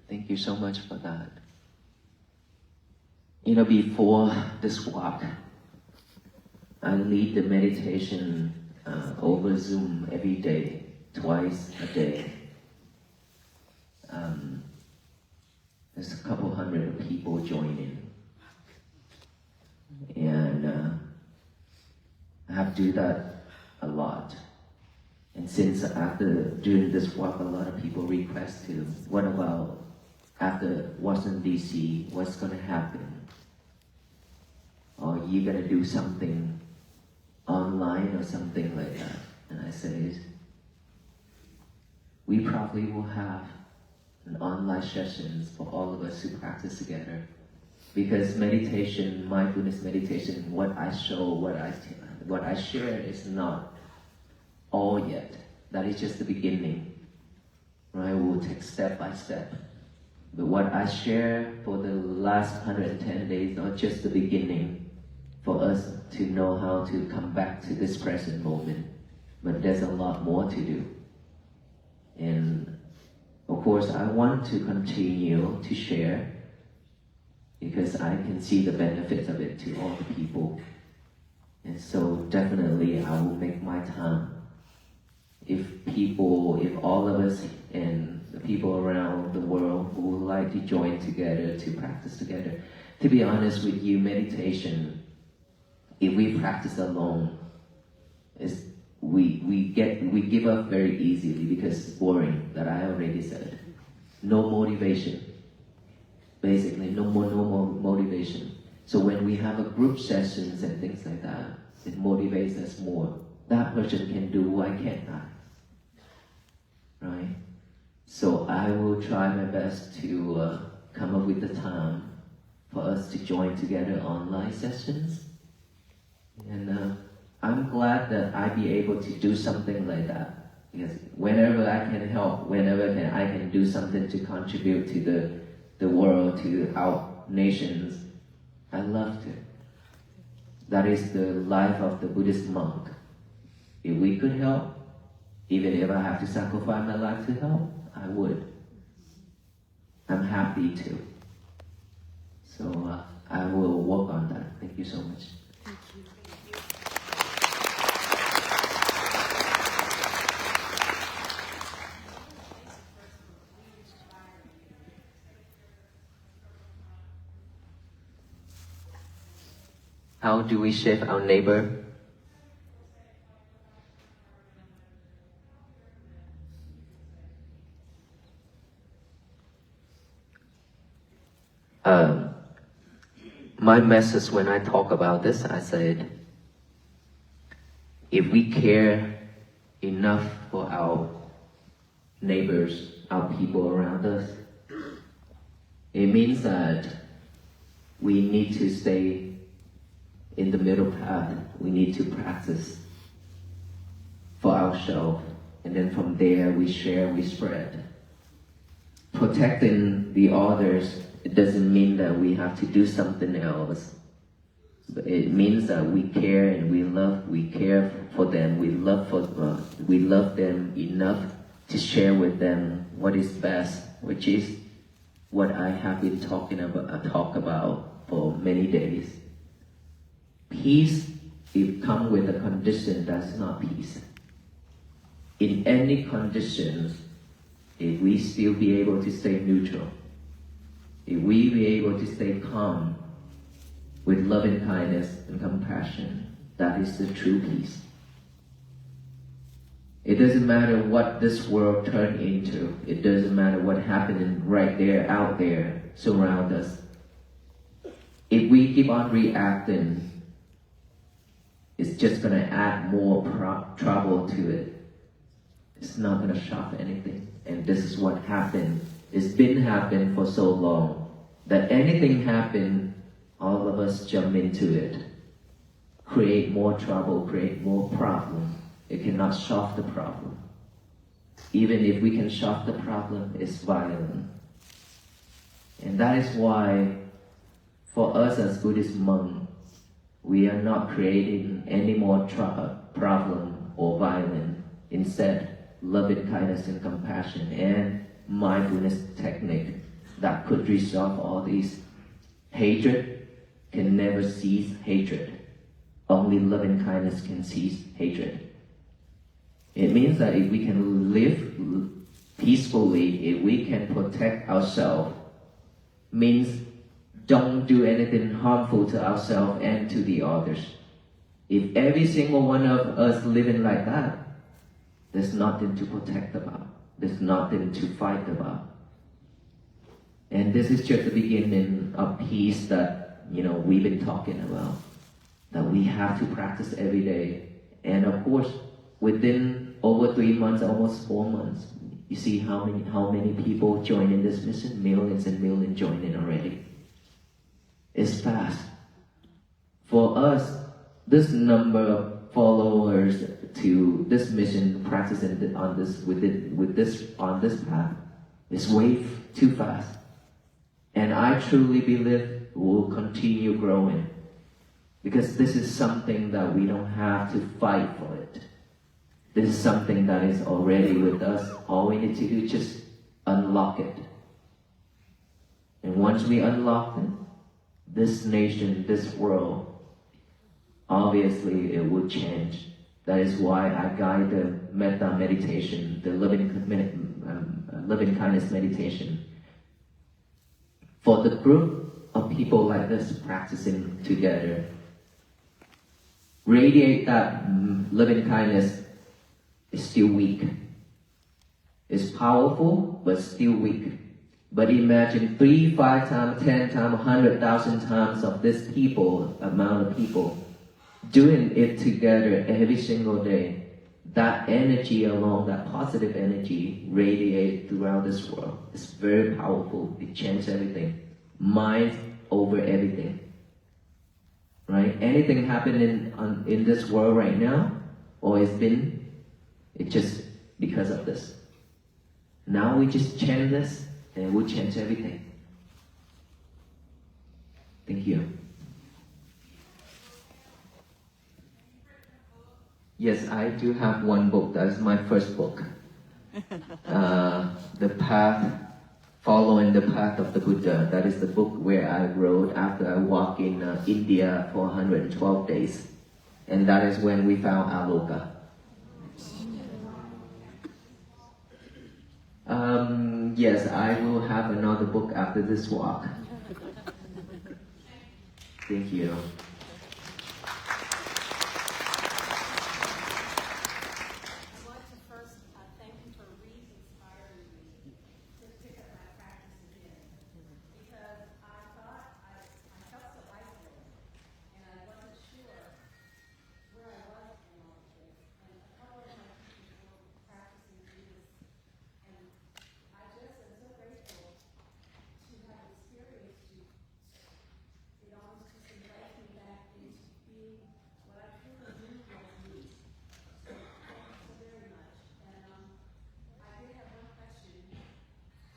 Thank you so much for that. You know, before this walk, I lead the meditation over Zoom every day, twice a day. There's a couple hundred people joining. And I have to do that a lot. And since during this walk, a lot of people request to, what about after Washington DC, what's gonna happen? Or you gonna do something online or something like that? And I said, we probably will have an online sessions for all of us to practice together. Because meditation, mindfulness meditation, what I share is not all yet. That is just the beginning. Right? We'll take step by step. But what I share for the last 110 days are just the beginning for us to know how to come back to this present moment. But there's a lot more to do. And of course, I want to continue to share because I can see the benefits of it to all the people. And so definitely I will make my time. If all of us and the people around the world who would like to join together to practice together. To be honest with you, meditation, if we practice alone, we give up very easily because it's boring, that I already said. No motivation. Basically, no more motivation. So when we have a group sessions and things like that, it motivates us more. That person can do, why can't I? Right? So I will try my best to come up with the time for us to join together online sessions. And I'm glad that I be able to do something like that. Because whenever I can help, whenever I can do something to contribute to the world, to our nations, I love to. That is the life of the Buddhist monk. If we could help, even if I have to sacrifice my life to help, I would. I'm happy to. So I will work on that. Thank you so much. Thank you. How do we shape our neighbor? My message when I talk about this, I said, if we care enough for our neighbors, our people around us, it means that we need to stay in the middle path. We need to practice for ourselves, and then from there we share, we spread. Protecting the others, it doesn't mean that we have to do something else. But it means that we care and we care for them, we love them enough to share with them what is best, which is what I have been talk about for many days. Peace, it comes with a condition that's not peace. In any conditions, if we still be able to stay neutral, if we be able to stay calm with loving kindness and compassion, that is the true peace. It doesn't matter what this world turned into. It doesn't matter what happening right there, out there, surround us. If we keep on reacting, it's just going to add more trouble to it. It's not going to solve anything. And this is what happened. It's been happening for so long that anything happen, all of us jump into it. Create more trouble, create more problem. It cannot solve the problem. Even if we can solve the problem, it's violent. And that is why, for us as Buddhist monks, we are not creating any more problem or violence. Instead, loving kindness and compassion and mindfulness technique that could resolve all these. Hatred can never cease hatred. Only loving kindness can cease hatred. It means that if we can live peacefully, if we can protect ourselves, means don't do anything harmful to ourselves and to the others. If every single one of us living like that, there's nothing to protect about. There's nothing to fight about. And this is just the beginning of peace that, we've been talking about. That we have to practice every day. And of course, within over 3 months, almost 4 months, you see how many people join in this mission? Millions and millions joining already. It's fast. For us, this number of followers to this mission, practicing on this path, is way too fast. And I truly believe we'll continue growing, because this is something that we don't have to fight for it. This is something that is already with us. All we need to do is just unlock it. And once we unlock it, this nation, this world, obviously it will change. That is why I guide the metta meditation, the loving kindness meditation. For the group of people like this practicing together, radiate that loving kindness is still weak. It's powerful, but still weak. But imagine 3, 5 times, 10 times, 100,000 times of this amount of people, doing it together every single day. That energy alone, that positive energy, radiate throughout this world. It's very powerful. It changes everything. mind over everything. Right? Anything happening in this world right now, or it's just because of this. Now we just chant this, and we'll change everything. Thank you. Yes, I do have one book. That is my first book. The Path, Following the Path of the Buddha. That is the book where I wrote after I walked in India for 112 days. And that is when we found Aloka. Yes, I will have another book after this walk. Thank you. I want to first thank you for re-inspiring me to pick up my practice again. Because I thought I felt so isolated, and I wasn't sure where I was in all of this. And a couple of my teachers were practicing Buddhist, and I just am so grateful to have experienced you. It almost just invites me back into being what I truly knew was me. So thank you so very much. And I did have one question.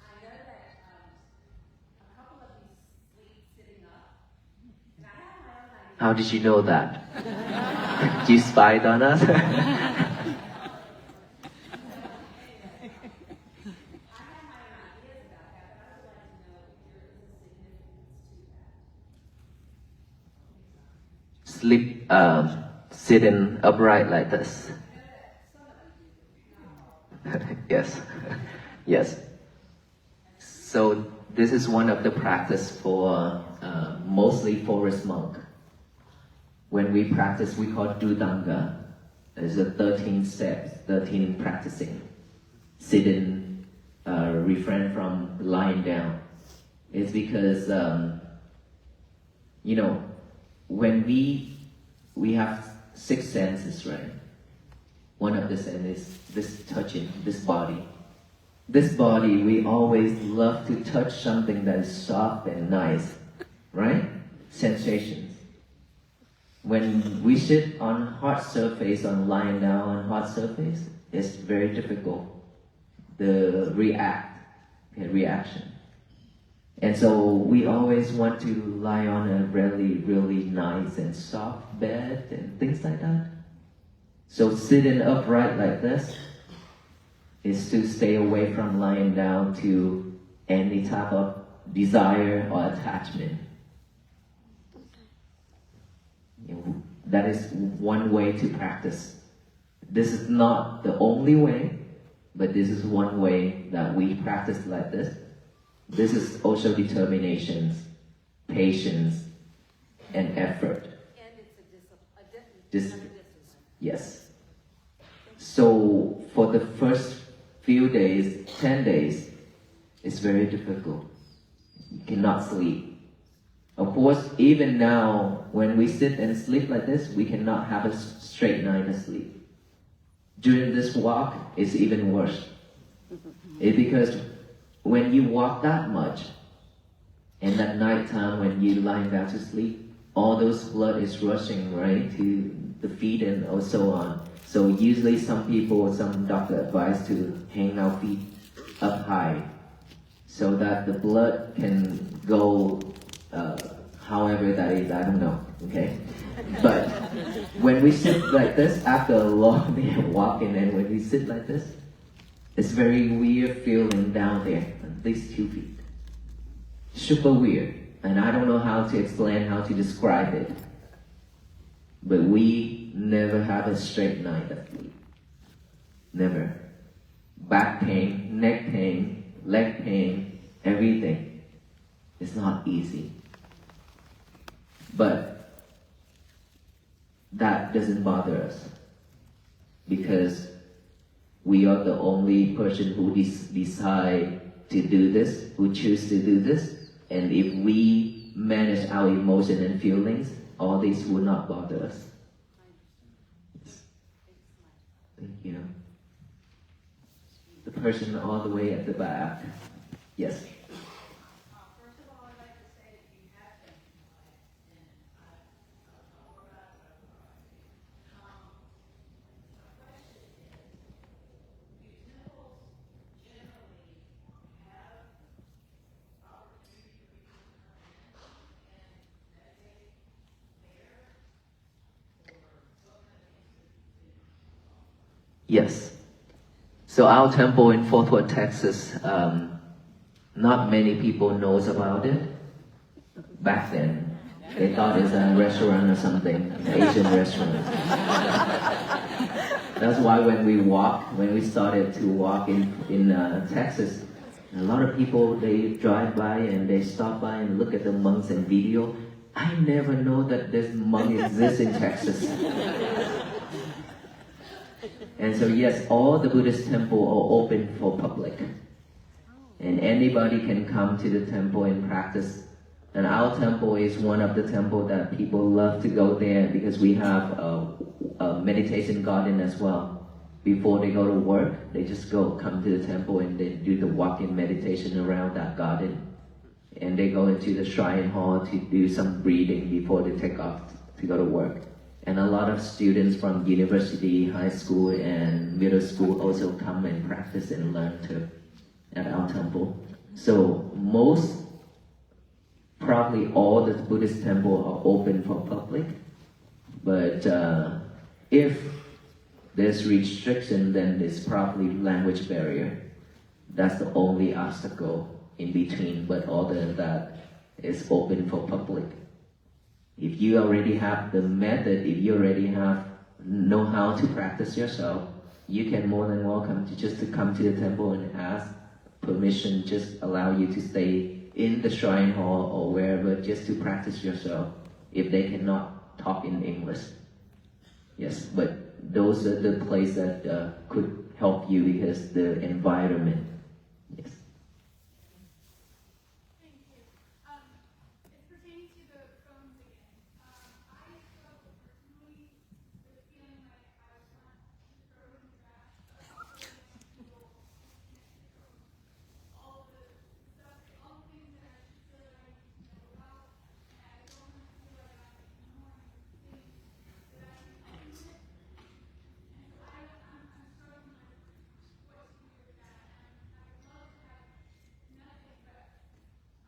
I know that a couple of you sleep sitting up, and I have my own idea. How did you know that? You spied on us? I have my own ideas about that, but I would like to know if there is a significance to that. Sleep, sitting upright like this. Yes, yes. So this is one of the practice for mostly forest monk. When we practice, we call Dudanga. There's a 13 steps, 13 practicing. Sitting, refrain from lying down. It's because, when we have 6 senses, right? One of the senses is this touching, this body. This body, we always love to touch something that is soft and nice, right? Sensations. When we sit on hard surface, on lying down on hard surface, it's very difficult. The reaction. And so we always want to lie on a really, really nice and soft bed and things like that. So sitting upright like this is to stay away from lying down to any type of desire or attachment. That is one way to practice. This is not the only way, but this is one way that we practice like this. This is also determination, patience, and effort. And it's a discipline. Yes. So for the first few days, 10 days, it's very difficult. You cannot sleep. Of course, even now, when we sit and sleep like this, we cannot have a straight night of sleep. During this walk, it's even worse. It's because when you walk that much, and at night time when you lie down to sleep, all those blood is rushing right to the feet and so on. So usually some doctor advise to hang our feet up high, so that the blood can go however that is, I don't know, okay? But when we sit like this, after a long day of walking, and when we sit like this, it's very weird feeling down there, at least 2 feet. Super weird, and I don't know how to explain, how to describe it. But we never have a straight night of sleep. Never. Back pain, neck pain, leg pain, everything. It's not easy. But that doesn't bother us, because we are the only person who decide to do this, who choose to do this, and if we manage our emotion and feelings, all these will not bother us. Thank you. The person all the way at the back. Yes. First of all, I'd like to say Yes. So our temple in Fort Worth, Texas, not many people knows about it. Back then, they thought it's a restaurant or something, an Asian restaurant. That's why when we started to walk in Texas, a lot of people, they drive by and they stop by and look at the monks and video. I never know that this monk exists in Texas. And so yes, all the Buddhist temples are open for public. And anybody can come to the temple and practice. And our temple is one of the temples that people love to go there because we have a meditation garden as well. Before they go to work, they just come to the temple and they do the walk-in meditation around that garden. And they go into the shrine hall to do some breathing before they take off to go to work. And a lot of students from university, high school, and middle school also come and practice and learn too at our temple. So probably all the Buddhist temples are open for public. But if there's restriction, then there's probably language barrier. That's the only obstacle in between, but other than that, it's open for public. If you already have the method, if you already know how to practice yourself, you can more than welcome to come to the temple and ask permission, just allow you to stay in the shrine hall or wherever, just to practice yourself, if they cannot talk in English. Yes, but those are the places that could help you because the environment. Yes. Thank you. It's pertaining to the phones again. I struggle personally with feeling like I want to throw in the trash, but also feel all the stuff, all the things that I feel like I need to know about, and I don't want to feel like I'm ignoring things that I need to do with. And so I'm struggling with what to do with that. And I would love to have nothing, but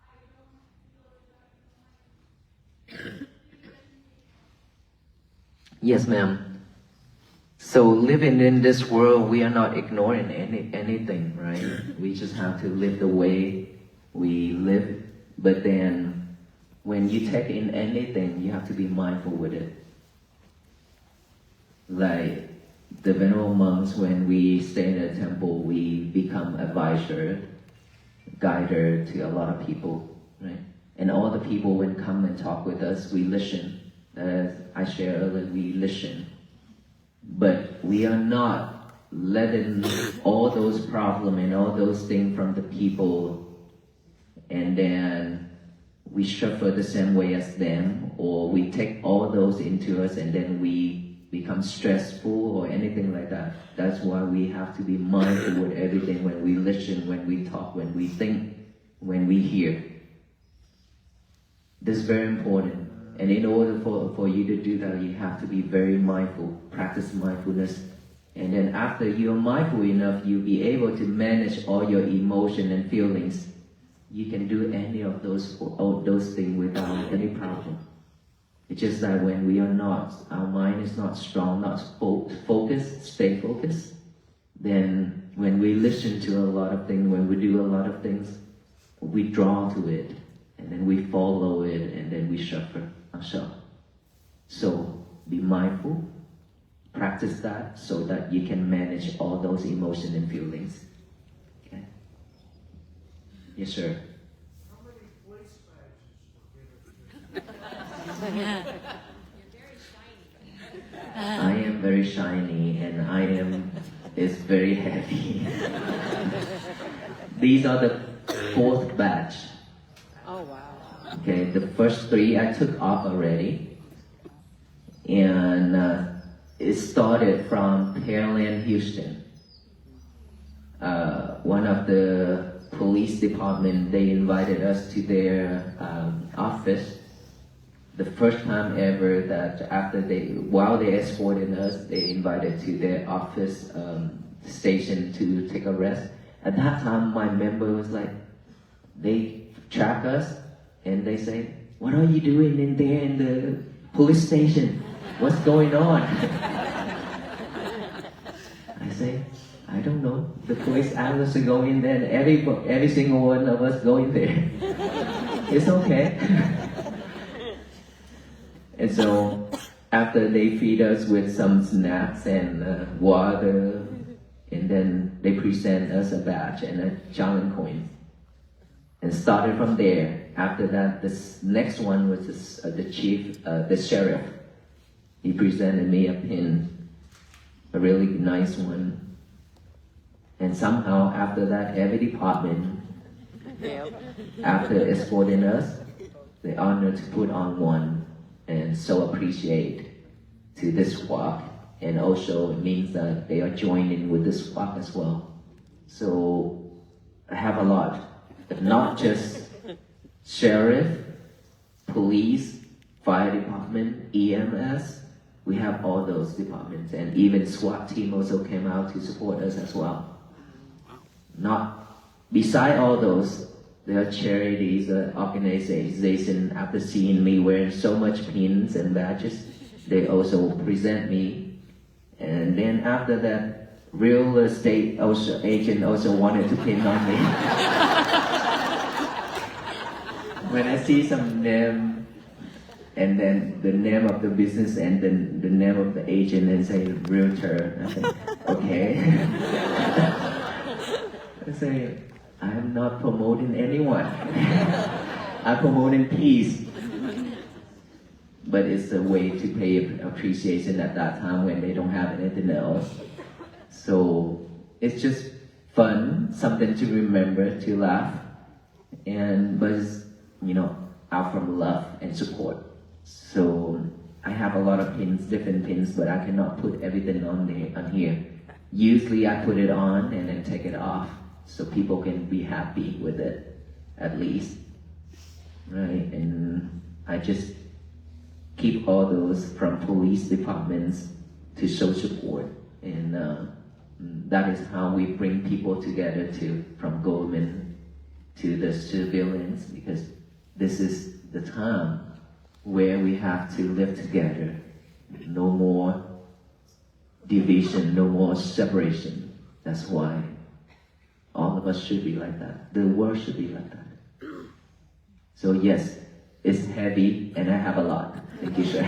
I don't feel as though I can. Yes, ma'am. So living in this world, we are not ignoring anything, right? We just have to live the way we live. But then, when you take in anything, you have to be mindful with it. Like the venerable monks, when we stay in the temple, we become advisor, guider to a lot of people, right? And all the people when come and talk with us, we listen. As I shared earlier, we listen. But we are not letting all those problems and all those things from the people, and then we suffer the same way as them, or we take all those into us and then we become stressful or anything like that. That's why we have to be mindful with everything when we listen, when we talk, when we think, when we hear. This is very important. And in order for you to do that, you have to be very mindful, practice mindfulness. And then after you're mindful enough, you'll be able to manage all your emotion and feelings. You can do any of those things without any problem. It's just that when we are not, our mind is not strong, not focused, stay focused, then when we listen to a lot of things, when we do a lot of things, we draw to it, and then we follow it, and then we suffer ourselves. So be mindful, practice that so that you can manage all those emotions and feelings. Okay? Yes, sir. How many place badges were given to you? I am very shiny and it's very heavy. These are the 4th batch. Oh, wow. Okay, the first 3 I took off already. And it started from Pearland, Houston. One of the police department, they invited us to their office. The first time ever that while they escorted us, they invited to their office station to take a rest. At that time, my member was like, they track us and they say, "What are you doing in there in the police station? What's going on?" I say, I don't know. The police asked us to go in there, and every single one of us go in there. It's okay. And so after they feed us with some snacks and water, and then they present us a badge and a challenge coin. And started from there. After that, this next one was the chief, the sheriff. He presented me a pin, a really nice one. And somehow after that, every department, after escorting us, they honored to put on one and so appreciate to this walk. And also it means that they are joining with this walk as well. So I have a lot, but not just sheriff, police, fire department, EMS. We have all those departments, and even SWAT team also came out to support us as well. Beside all those, there are charities, organizations, after seeing me wearing so much pins and badges, they also present me. And then after that, real estate agent also wanted to pin on me. When I see some name, and then the name of the business and then the name of the agent and say realtor, I say, okay. I say, I'm not promoting anyone. I'm promoting peace. But it's a way to pay appreciation at that time when they don't have anything else. So it's just fun, something to remember, to laugh, but it's, out from love and support. So I have a lot of pins, different pins, but I cannot put everything on here. Usually I put it on and then take it off so people can be happy with it, at least. Right, and I just keep all those from police departments to show support. And that is how we bring people together from government to the civilians, because this is the time where we have to live together. No more division, no more separation. That's why all of us should be like that. The world should be like that. So yes, it's heavy and I have a lot. Thank you, sir.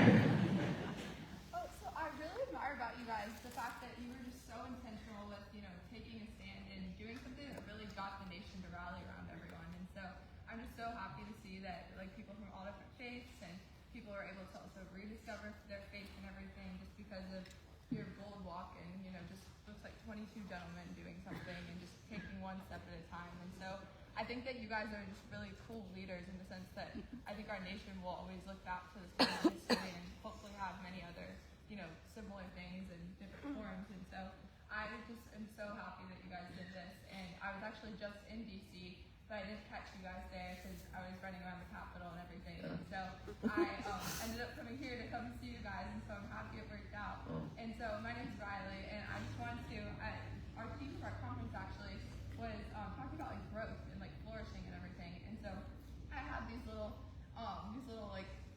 Oh, so I really admire about you guys the fact that you were just so intentional with, taking a stand and doing something that really got the nation to rally around everyone. And so I'm just so happy to see that people from all different faiths and people are able to also rediscover their faith and everything just because of your bold walk and, just looks like 22 gentlemen doing something and just taking one step at a time. And so I think that you guys are just really cool leaders in the sense that I think our nation will always look back to this kind of history and hopefully have many other, similar things in different forms. And so I just am so happy that you guys did this. And I was actually just in DC, but I didn't catch you guys there because I was running around the Capitol and everything. And so I ended up coming here to come see you guys, and so I'm happy it worked out. And so my name's Riley, and I just wanted to, our theme for our conference actually was talking about growth and flourishing and everything. And so I had these little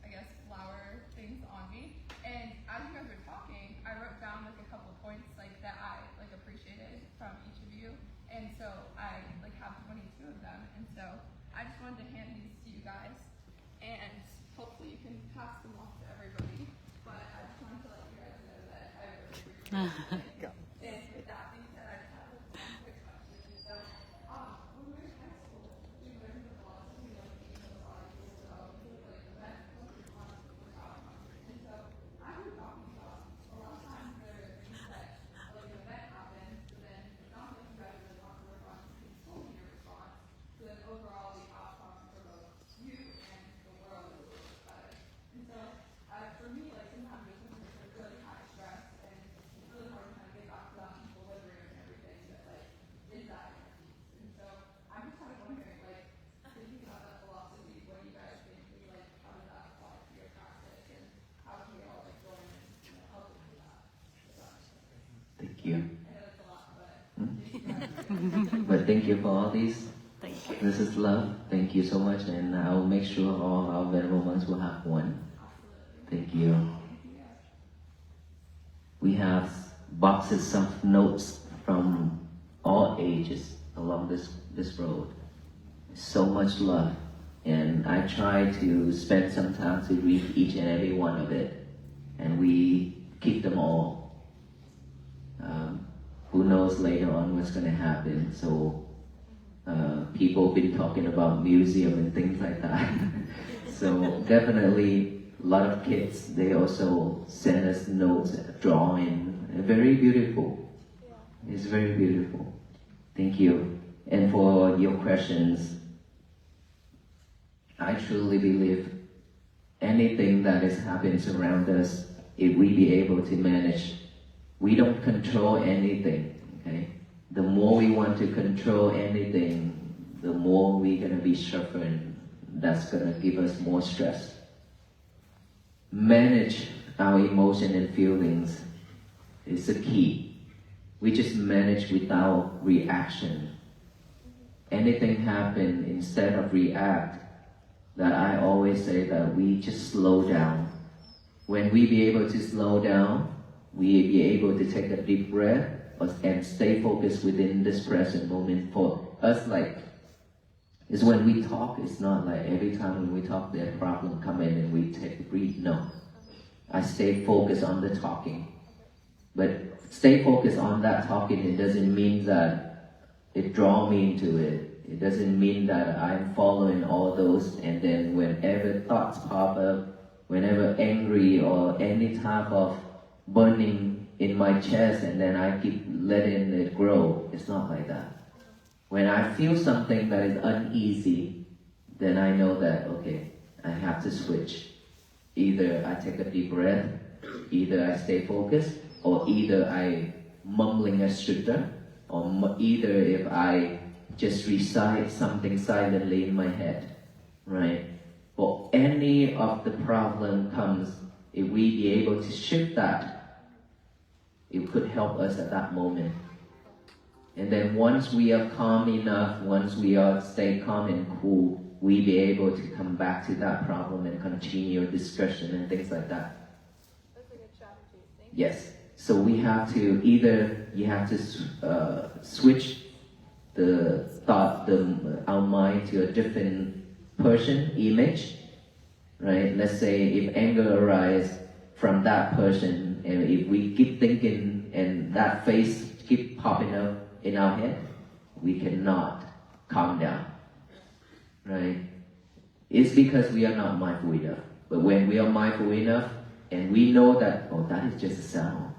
I guess flower things on me. And as you guys were talking, I wrote down a couple of points that I appreciated from each of you. And so I have 22 of them. And so I just wanted to hand these to you guys, and hopefully you can pass them off to everybody. But I just wanted to let you guys know that I really appreciate it. And with that being said, I just have one quick question. So when we were in high school, we learned a lot of and so I was talking about a lot of times there are things that an event happens, but then it's not like you guys really want to work on controlling your response, so then overall the outcome for both you and the world is a little bit better. And so for me, sometimes there's something that's really high stress and it's really hard to kind of get back to that equilibrium and everything that is that inner peace. And so I'm just kind of wondering, thinking about that philosophy, what do you guys think? How does that apply to your practice, and how can we all join and help with that? Thank you. I know it's a lot, but But thank you for all these. Thank you. This is love. Thank you so much, and I'll make sure all our venerable ones will have one. Thank you. We have boxes of notes from all ages along this road. So much love. And I try to spend some time to read each and every one of it. And we keep them all. Who knows later on what's going to happen. So people been talking about museum and things like that. So definitely a lot of kids, they also send us notes, drawing. Very beautiful. It's very beautiful. Thank you. And for your questions, I truly believe anything that is happening around us, if we be able to manage, we don't control anything, okay? The more we want to control anything, the more we're gonna be suffering. That's gonna give us more stress. Manage our emotion and feelings is the key. We just manage without reaction. Anything happen, instead of react, that I always say that we just slow down. When we be able to slow down, we be able to take a deep breath and stay focused within this present moment. For us, like, is when we talk, it's not like every time when we talk, there's a problem come in and we take a breath. No. I stay focused on the talking. But stay focused on that talking, it doesn't mean that it draw me into it. It doesn't mean that I'm following all those, and then whenever thoughts pop up, whenever angry or any type of burning in my chest, and then I keep letting it grow. It's not like that. When I feel something that is uneasy, then I know that, okay, I have to switch. Either I take a deep breath, either I stay focused, or either I mumbling a sutta, or either if I just recite something silently in my head, right? But any of the problem comes, if we be able to shift that, it could help us at that moment. And then once we are calm enough, once we are stay calm and cool, we be able to come back to that problem and continue discussion and things like that. That's a good strategy. Thank you. Yes. So we have to either, you have to switch the thought, our mind to a different person, image, right? Let's say if anger arises from that person, and if we keep thinking and that face keep popping up in our head, we cannot calm down, right? It's because we are not mindful enough. But when we are mindful enough, and we know that, oh, that is just a sound.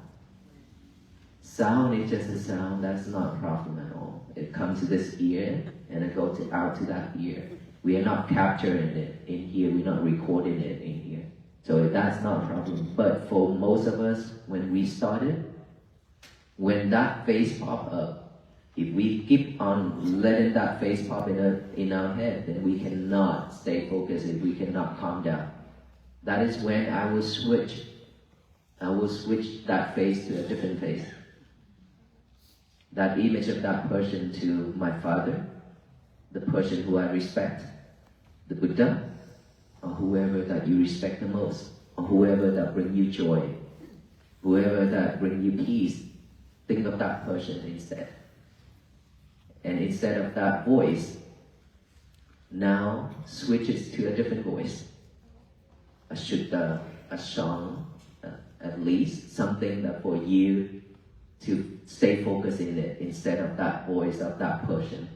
Sound is just a sound, that's not a problem at all. It comes to this ear, and it goes out to that ear. We are not capturing it in here, we're not recording it in here. So that's not a problem. But for most of us, when we started, when that face pop up, if we keep on letting that face pop in our head, then we cannot stay focused, if we cannot calm down. That is when I will switch that face to a different face. That image of that person to my father, the person who I respect, the Buddha, or whoever that you respect the most, or whoever that bring you joy, whoever that bring you peace, think of that person instead. And instead of that voice, now switches to a different voice. A sutta, a song, at least something that for you to stay focused in it instead of that voice of that person.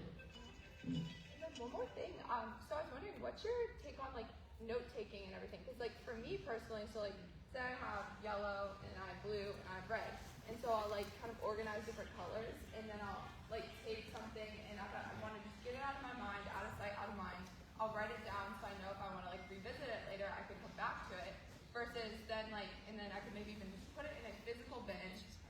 And then one more thing. So I was wondering, what's your take on like note taking and everything? Because like for me personally, so like say I have yellow and I have blue and I have red, and so I'll like kind of organize different colors, and then I'll like take something and I want to just get it out of my mind, out of sight, out of mind. I'll write it down so I know if I want to like revisit it later, I can come back to it. Versus then like, and then I could maybe even just put it in a physical bin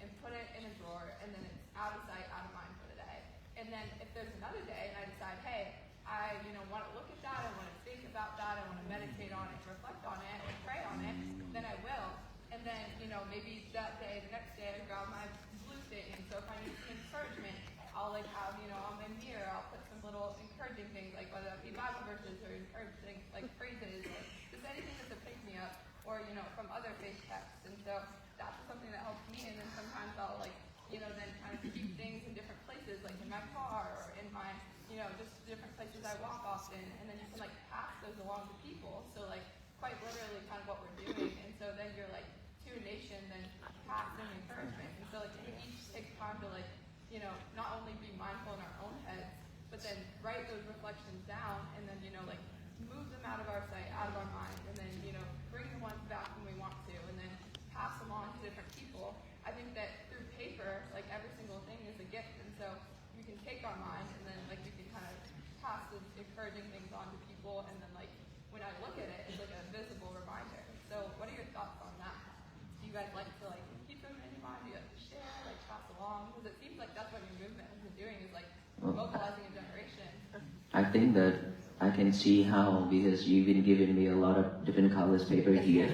and put it in a drawer, and then it's out of sight, out of mind for the day. And then if there's another day and I decide, hey, I want to look at that, I want to think about that, I want to meditate on it, reflect on it, and pray on it, then I will. And then maybe that day, the next day, I grab my blue thing, and so if I need some encouragement, I'll like have on my mirror, I'll put some little encouraging things, like whether that be Bible verses or encouraging like phrases or just anything that's a pick me up, or from other faith texts. And so that's something that helps me. And then sometimes I'll like then kind of keep things I walk often, and then you can like pass those along to people. So like quite literally kind of what we're doing. And so then you're like to a nation, then passing encouragement. And so like we each take time to like, you know, not only be mindful in our own heads, but then write those reflections down, and then, you know, like move them out of our sight, out of our mind, and then, you know, bring the ones back when we want to, and then pass them on to different people. I think that through paper, like every single thing is a gift, and so you can take our mind, and then like you can kind of pass the encouraging things on to people, and then like when I look at it, it's like a visible reminder. So what are your thoughts on that? Do you guys like to like keep them in your mind? Do you like to share, like pass along? Because it seems like that's what your movement has been doing, is like mobilizing a generation. I think that I can see how, because you've been giving me a lot of different colors paper here.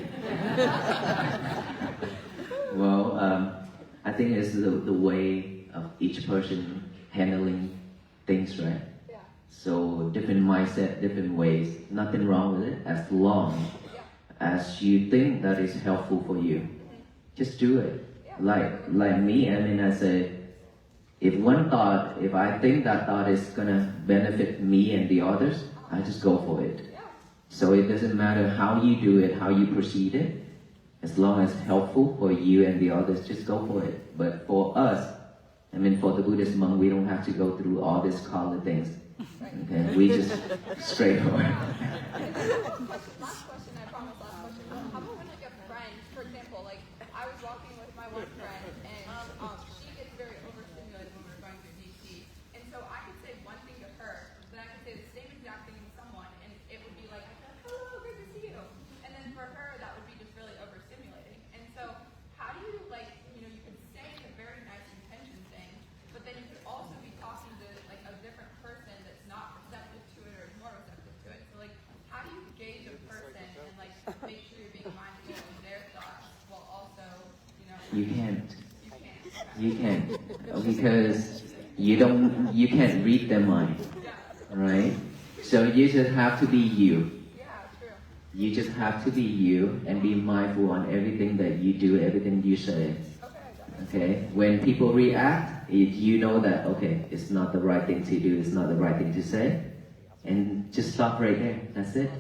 Well, I think it's the way of each person handling things, right? Yeah. So different mindset, different ways. Nothing wrong with it, as long as you think that is helpful for you. Just do it. Like me, I mean, I say, if I think that thought is gonna benefit me and the others, I just go for it. So it doesn't matter how you do it, how you proceed it, as long as it's helpful for you and the others, just go for it. But for us, I mean, for the Buddhist monk, we don't have to go through all these color things. Okay, we just straightforward. Last question, I promise, last question. How about when like a friend, for example, like I was walking with my one friend, and she gets very overstimulated when we're going through DC, and so I could say one thing to her, then I could say the same exact thing to someone, and it would be like, hello, good to see you, and then for her that would be just really overstimulating. And so how do you like, you know, you could say a very nice intention thing, but then you could also be talking to like a different person that's not receptive to it or is more receptive to it. So like, how do you gauge a person and like make sure you're being mindful of their thoughts while also, you know? You can't. You can't. Because you can't read their mind, right? So you just have to be you. Yeah, true. You just have to be you and be mindful on everything that you do, everything you say. Okay? When people react, if you know that, okay, it's not the right thing to do, it's not the right thing to say, and just stop right there. That's it.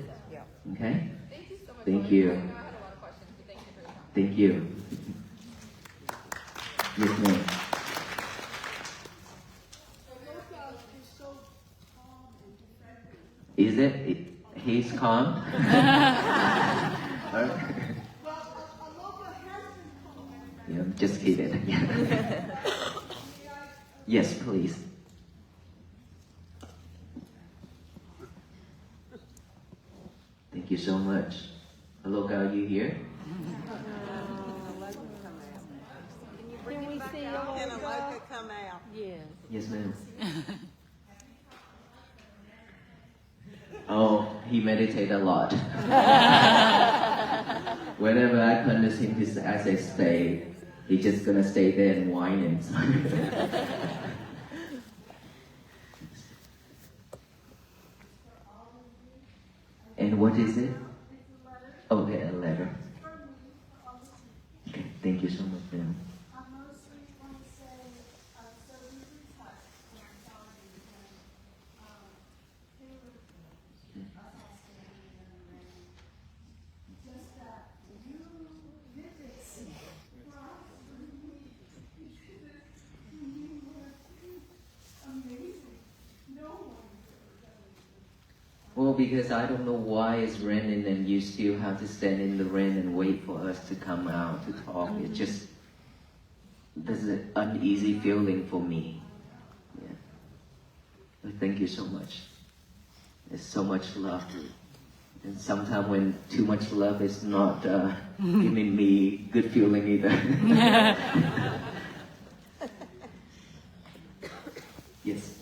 Okay? Thank you so much. Thank you. I know I had a lot of questions, but thank you for your time. Thank you. Yes, ma'am. Is it? He's calm? Yeah, just kidding. Yes, please. Thank you so much. Hello, Gao, you here? Can we see your Can a logo? loca come out? Yes. Yes, ma'am. Oh, he meditates a lot. Whenever I convince him to say stay, he's just gonna stay there and whine and And what is it? Okay, a letter. Okay, thank you so much, ma'am. Well, because I don't know why it's raining and you still have to stand in the rain and wait for us to come out to talk. It just, there's an uneasy feeling for me. Yeah. But thank you so much. There's so much love. And sometimes when too much love is not giving me good feeling either. Yes.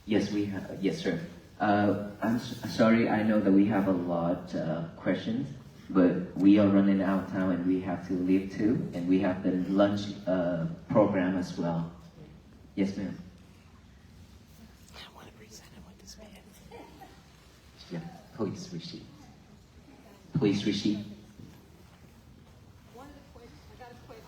Yes, we have. Yes, sir. I'm sorry, I know that we have a lot of questions, but we are running out of time and we have to leave too, and we have the lunch program as well. Yes, ma'am. I want to present him with this man. Yeah, please receive. Please receive. One of the questions, I got a question.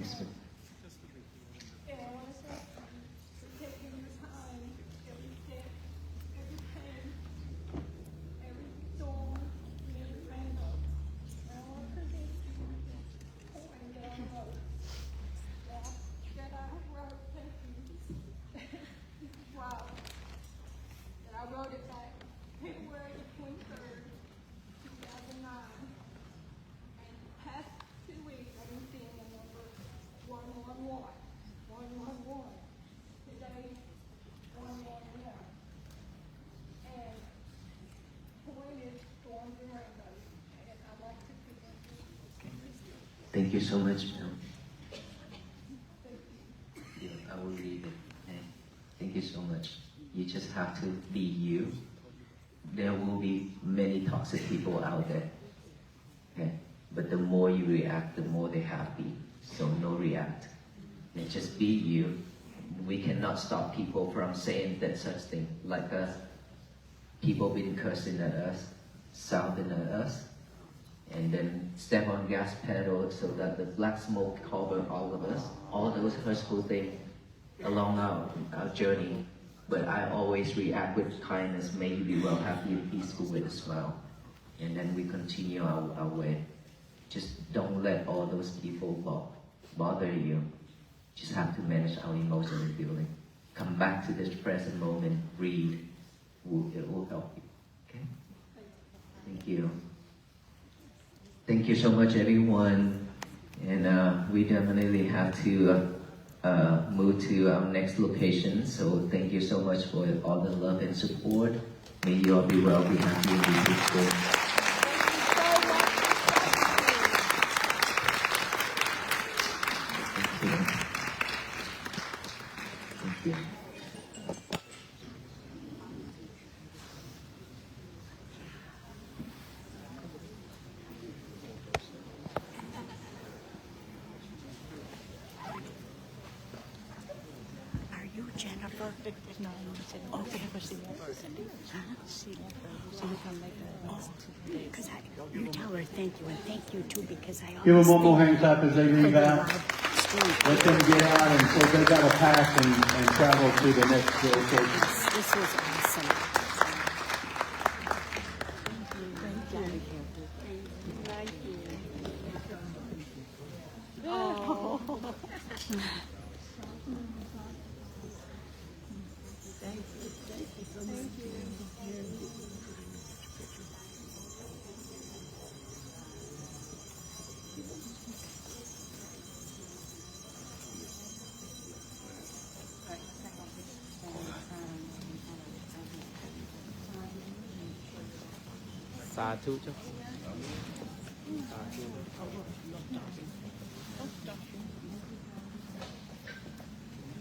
Yes, ma'am. And I want to thank you for taking your time every day, every pain, every storm, every rainbow. And I want to thank you for pouring down love. That I wrote, thank you. Wow. That I wrote it back February 23rd, 2009. And the past 2 weeks, I've been seeing the number 111, 111. Today, 111. And point is storms and rainbows. And I'd like to present you. Thank you so much, ma'am. Yeah, I will read it. Okay. Thank you so much. You just have to be you. There will be many toxic people out there. Okay? But the more you react, the more they're happy. So no react. And just be you. We cannot stop people from saying that such thing. Like people been cursing at us, shouting at us, and then step on gas pedal so that the black smoke cover all of us. All those hurtful things along our journey. But I always react with kindness. May you be well, happy, and peaceful with a smile. And then we continue our way. Just don't let all those people bother you. Just have to manage our emotional feeling. Come back to this present moment. Breathe. It will help you. Okay? Thank you. Thank you so much, everyone. And we definitely have to move to our next location. So thank you so much for all the love and support. May you all be well, be happy, and be peaceful. Thank you. Are you Jennifer? No, okay, but she left. She left. She would come like because you tell her thank you and thank you too because I always Give them one more think hand clap as they leave out. Let them get out and so they got to pass and travel to the next location. This was awesome. Sadhu.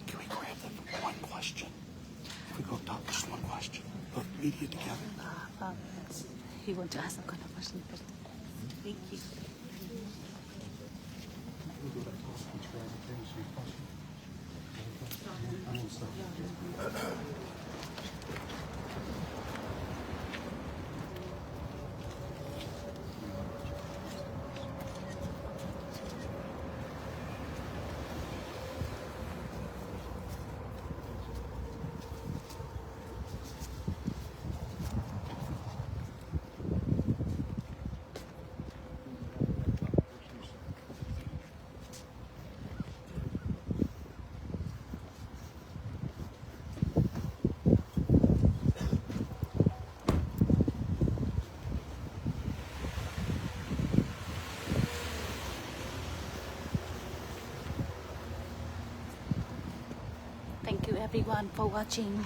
Can we grab them for one question? If we go talk, just one question. Put media together. He wants to ask a question first. Thank you. Thank you everyone for watching.